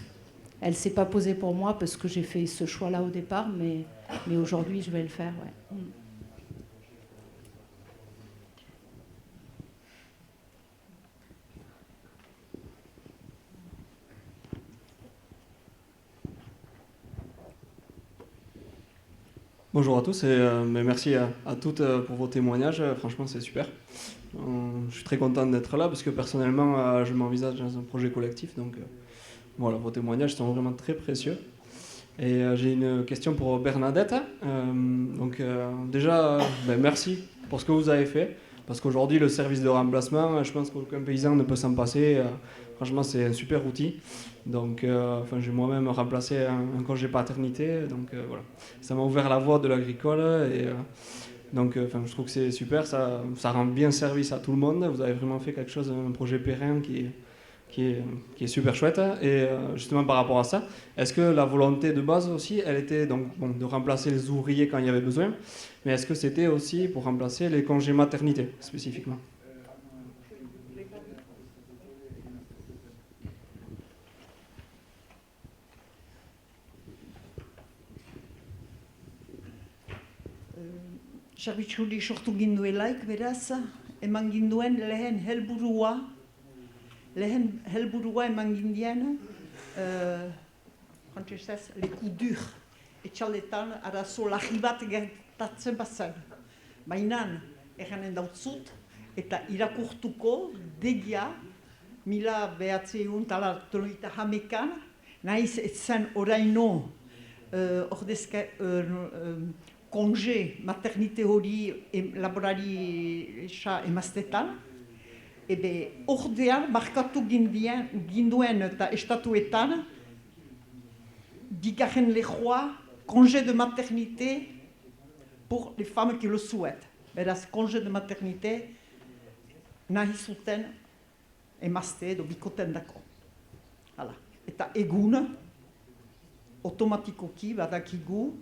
Elle ne s'est pas posée pour moi parce que j'ai fait ce choix-là au départ, mais aujourd'hui, je vais le faire. Ouais. Bonjour à tous et merci à toutes pour vos témoignages. Franchement, c'est super. Je suis très content d'être là parce que personnellement, je m'envisage dans un projet collectif. Donc voilà, vos témoignages sont vraiment très précieux. Et j'ai une question pour Bernadette. Déjà, merci pour ce que vous avez fait. Parce qu'aujourd'hui, le service de remplacement, je pense qu'aucun paysan ne peut s'en passer. Franchement, c'est un super outil. Donc, j'ai moi-même remplacé un congé paternité. Donc, voilà. Ça m'a ouvert la voie de l'agricole. Et je trouve que c'est super. Ça rend bien service à tout le monde. Vous avez vraiment fait quelque chose, un projet pérenne qui est super chouette. Et justement, par rapport à ça, est-ce que la volonté de base aussi, elle était de remplacer les ouvriers quand il y avait besoin, mais est-ce que c'était aussi pour remplacer les congés maternité, spécifiquement ? Zerbitzuri sortu ginduelaik, beraz, eman ginduen lehen helburua eman gindien, frantsesez, leku dur, etxaldetan arazo larri bat gertatzen bazen. Baina, erranen dautzut, eta irakurtuko degia, 1991 nahiz etzen oraino konge maternite hori laborari emaztetan, ordean markatu ginduen eta estatuetan bigarren lejoa congé de maternité pour les femmes qui le souhaitent. Beraz, congé de maternité nahi zuten emazte edo bikoten dako. Eta egun, automatikoki badakigu,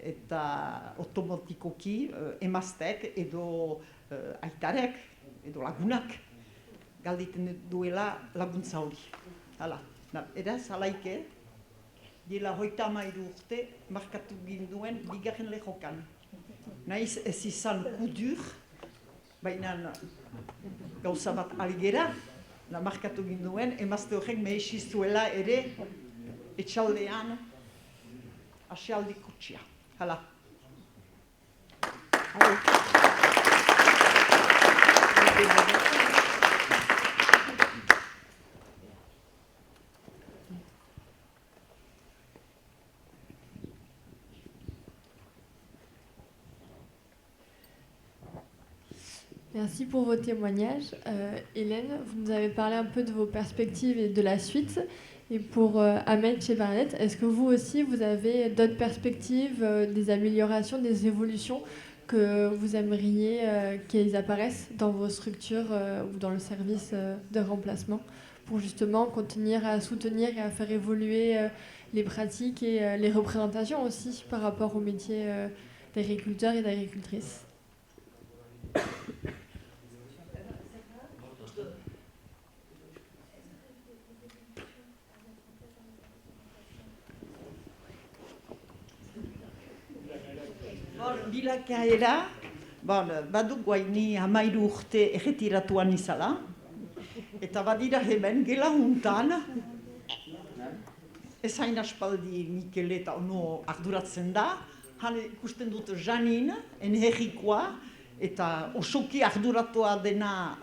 eta automatikoki emaztek edo aitarek edo lagunak galditen duela laguntza hori. Eraz, alaike, dela 33 urte markatu ginduen bigarren lejokan. Nahiz ez izan kudur, baina gauza bat aligera, markatu ginduen, emazte horrek mehizizuela ere etxaldean asialdi kutsia. Hala. Merci pour vos témoignages. Hélène, vous nous avez parlé un peu de vos perspectives et de la suite. Et pour Ahmed chez Bernadette, est-ce que vous aussi, vous avez d'autres perspectives, des améliorations, des évolutions que vous aimeriez qu'elles apparaissent dans vos structures ou dans le service de remplacement pour justement continuer à soutenir et à faire évoluer les pratiques et les représentations aussi par rapport au métier d'agriculteur et d'agricultrice ? bilakaera, baduk guaini 13 urte erretiratuan izala, eta badira hemen gela juntan, ez hain aspaldi Mikele eta ono arduratzen da, han ikusten dut Janin, enherrikoa, eta osoki arduratua dena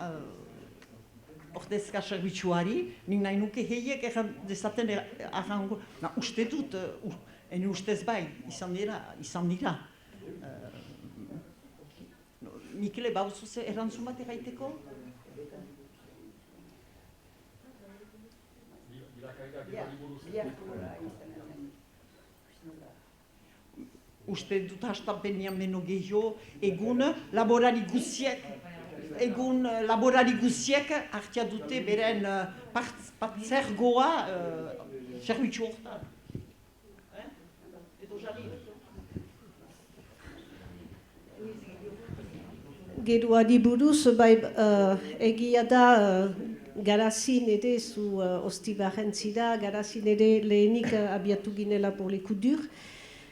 ordezka zerbitzuari, nik nahi nuke heiek erran dezaten arrango, uste dut, ene ustez bai, izan dira. Mikele, bauzu ze erantzun bat eraiteko? Uste dut hastapenean beno gehiago, egun laborari guziek hartia dute beren patzergoa zerbitzu hortan. Geroari buruz, egia da garazin ere zu ostibaren zira, garazin ere lehenik abiatu ginela polikudur,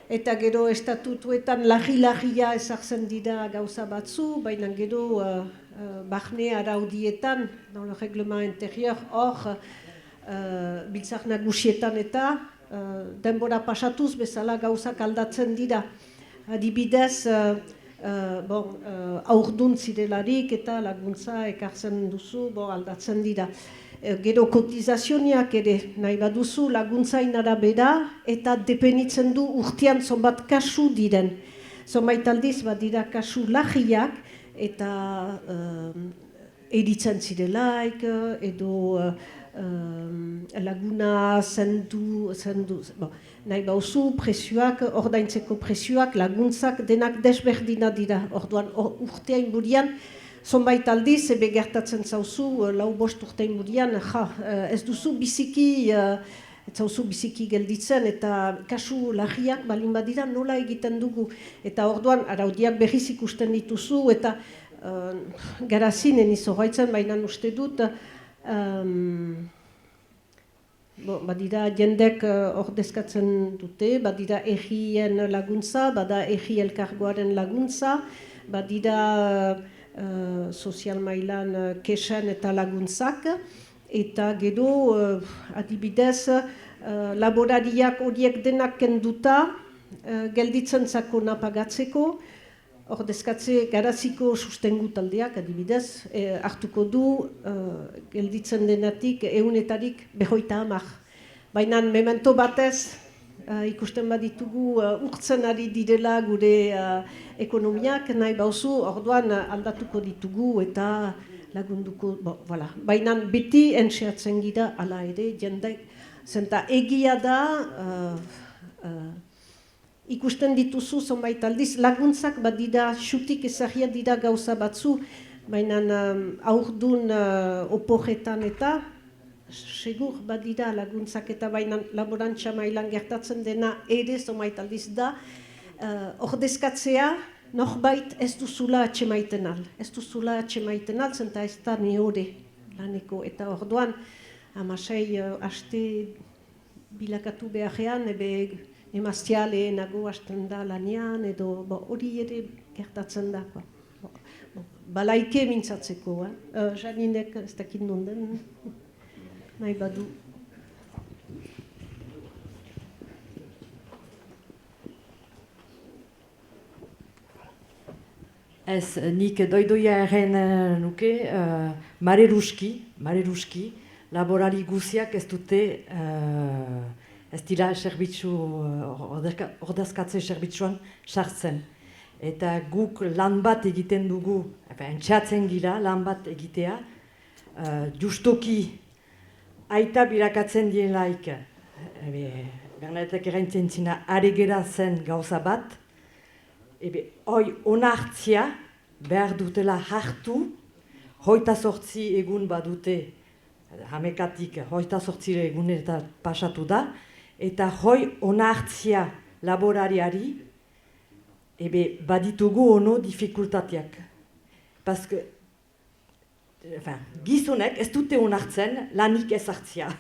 eta gero estatutuetan larri-larria ezartzen dira gauza batzu, baina gero barne araudietan, dans le règlement intérieur, hor biltzar nagusietan eta denbora pasatuz bezala gauzak aldatzen dira. Adibidez, aurdun zirelarik eta laguntza ekartzen duzu, aldatzen dira. Gero kotizazioniak ere nahi baduzu laguntzain arabera eta depenitzen du urtean zonbat kasu diren. Zonbait aldiz badira kasu lagiak eta eritzen zirelaik edo laguna zendu, nahi bauzu presioak, ordaintzeko presioak, laguntzak denak desberdina dira. Orduan urtean burian, zonbait aldiz, ebe gertatzen zauzu, lau bost urtean burian, ez duzu biziki, ez zauzu biziki gelditzen, eta kasu lagiak balin badira nola egiten dugu. Eta orduan araudiak berriz ikusten dituzu, eta garazinen izorraitzen, baina uste dut, badira jendek ordezkatzen dute, badira egien laguntza, bada egi elkargoaren laguntza, badira sozial mailan kesen eta laguntzak, eta gero adibidez laborariak horiek denak kenduta gelditzen zako napagatzeko, ordezkatze garaziko sustengu taldeak adibidez hartuko du gelditzen denatik 100-etarik 50. Baina memento batez ikusten baditugu urtzen ari direla gure ekonomiak nahi bauzu, orduan aldatuko ditugu eta lagunduko, baina beti entxeatzen gira ala ere jendek, zenta egia da ikusten dituzu zonbait aldiz, laguntzak badira xutik ezagia dira gauza batzu, baina aurdun oporretan eta segur badira laguntzak eta baina laborantza mailan gertatzen dena ere zonbait aldiz da, ordezkatzea norbait ez duzula atxemaiten al. Ez duzula atxemaiten al, zenta ez da neore laneko. Eta orduan, amasei aste bilakatu beharrean, ebe emaztea lehenago hasten da lanean, edo hori ere gertatzen da. Balaike mintzatzeko, Janinek ez dakit nonden, nahi badu. Ez, nik doidoia erren nuke, Mareruski, laborari guziak ez dute, ez dira ordezkatze zerbitzuan sartzen. Eta guk lan bat egiten dugu, entxeatzen gira lan bat egitea, justoki aita birakatzen dielaik, Bernadetek eraintzen zina, aregera zen gauza bat, hoi onartzia behar dutela hartu, 28 egun badute, hamekatik 28 egun eta pasatu da, eta hoi onartzia laborariari, baditugu ono difikultateak. Paske, gizonek ez dute onartzen lanik ez hartzia.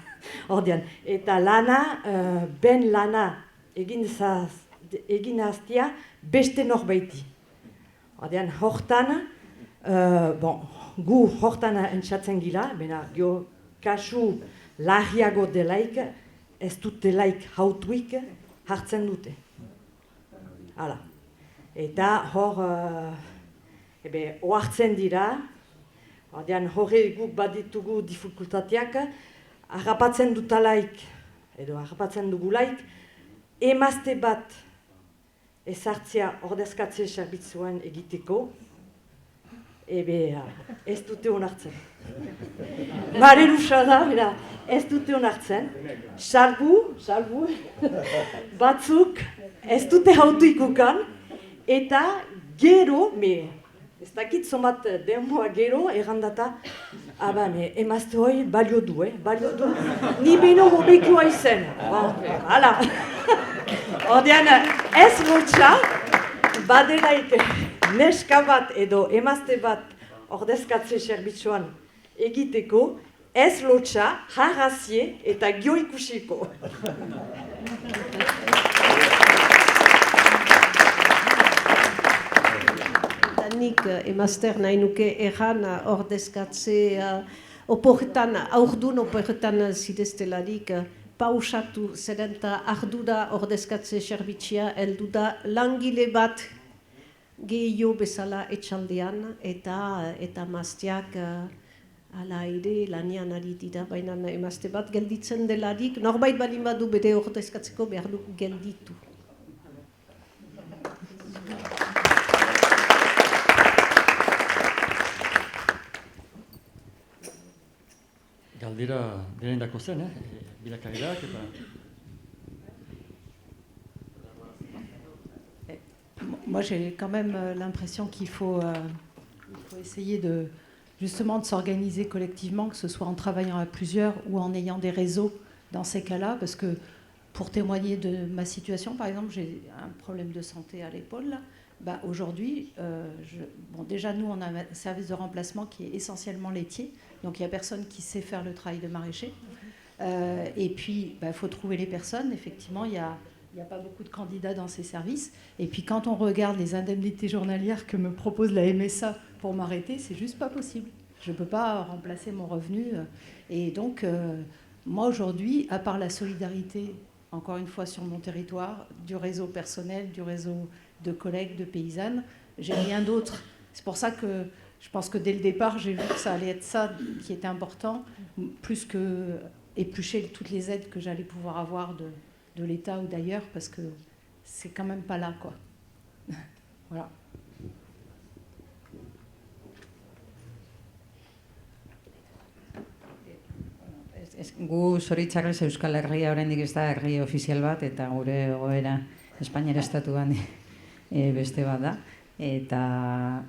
Eta lana, ben lana egin egin hastia beste norbaiti. Ordean, hortan, gu hortan entzatzen gila, bena, kasu larriago delaik, ez dutelaik hautuik hartzen dute. Hala. Eta hor, ohartzen dira, ordean horre guk baditugu dificultateak, harrapatzen dutalaik, edo harrapatzen dugulaik, emazte bat ezartzea ordezkatze zerbitzuan egiteko, ez dute onartzen. Mare lusa da, ez dute onartzen. Salbu, batzuk ez dute hautu ikukan, eta gero, ez dakit zomat demoa gero, errandata, emazte hori balio du, ni beno hobekua izen. Hala. Ordean, ez lotxa, badelaik neska bat edo emazte bat ordezkatze zerbitzuan egiteko, ez lotxa, jarrazie eta gio ikusiko. Nik emazter nahi nuke erran ordezkatze oporretan, aurdun oporretan zideztelarik pausatu zeren eta ardura ordezkatze zerbitzia heldu da langile bat gehiago bezala etxaldean eta emazteak ala ere lanian ari dira, baina emazte bat gelditzen delarik, norbait balin badu bere ordezkatzeko behar du gelditu. Galdera denendako zen, bilakariak eta... Moi, j'ai quand même l'impression qu'il faut essayer justement de s'organiser collectivement, que ce soit en travaillant à plusieurs ou en ayant des réseaux dans ces cas-là, parce que pour témoigner de ma situation, par exemple, j'ai un problème de santé à l'épaule. Aujourd'hui, déjà nous, on a un service de remplacement qui est essentiellement laitier, donc il n'y a personne qui sait faire le travail de maraîcher. Et puis, il faut trouver les personnes. Effectivement, il n'y a pas beaucoup de candidats dans ces services. Et puis, quand on regarde les indemnités journalières que me propose la MSA pour m'arrêter, c'est juste pas possible. Je ne peux pas remplacer mon revenu. Et donc, moi, aujourd'hui, à part la solidarité, encore une fois, sur mon territoire, du réseau personnel, du réseau de collègues, de paysannes, j'ai rien d'autre. C'est pour ça que je pense que dès le départ, j'ai vu que ça allait être ça qui était important, plus que éplucher toutes les aides que j'allais pouvoir avoir de l'État ou d'ailleurs, parce que c'est quand même pas là, quoi. Voilà. Gu zoritxarrez Euskal Herria oraindik ez da herri ofizial bat, eta gure egoera Espainiara estatuan beste bat da. Eta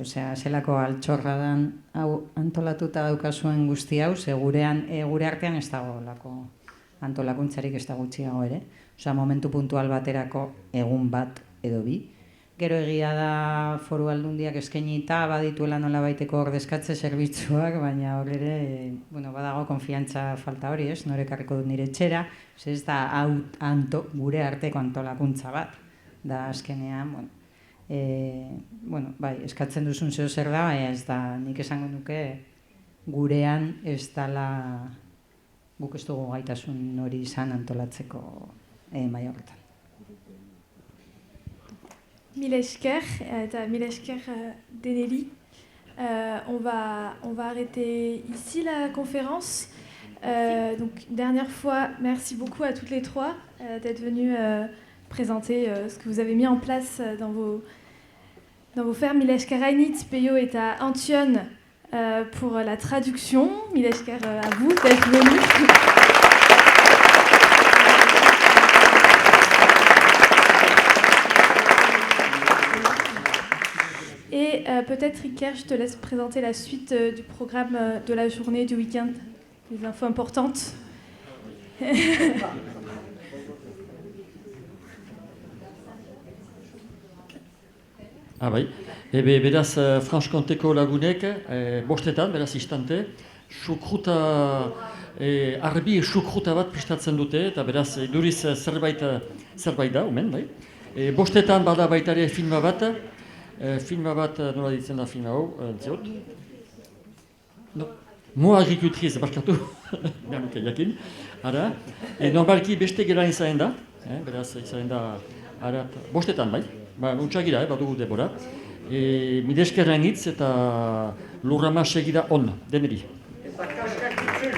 zelako altxorra dan hau antolatuta daukazuen guzti hau, gure artean ez dago lako antolakuntzarik ez da gutxiago ere. Momentu puntual baterako egun bat edo bi. Gero egia da Foru Aldundiak eskainita badituela nola baiteko ordezkatze zerbitzuak, baina hor ere badago konfiantza falta hori, ez? Norek ekarriko dut nire etxera, ez da gure arteko antolakuntza bat. Da azkenean, eskatzen duzun zeo zer da, baina ez da nik esango nuke gurean ez dala guk ez dugu gaitasun hori izan antolatzeko maila horretan. Mille esker, Deneli. On va arrêter ici la conférence. Donc, dernière fois, merci beaucoup à toutes les trois d'être venues présenter ce que vous avez mis en place dans vos fermes. Mille esker Ainit, Peyo est à Antion pour la traduction. Mille esker à vous d'être venus. Et peut-être, Iker, je te laisse présenter la suite du programme de la journée, du week-end, les infos importantes. Beraz, Franche-Comteko lagunek, bostetan, beraz istante, arbi xukruta bat pistatzen dute, eta beraz, iduriz zerbait da, omen, bai? Bostetan bada baita ere filma bat, nola ditzen da filma hau, entziot? No. Mo agricultriz, barkatu, behar nuke jakin, ara. Normalki beste gelan izanen da, beraz izanen da, bostetan bai, untxagira, badugu debora. Mideskerren hitz eta lurrama segida on, deneri. Eta kaskak ditzen.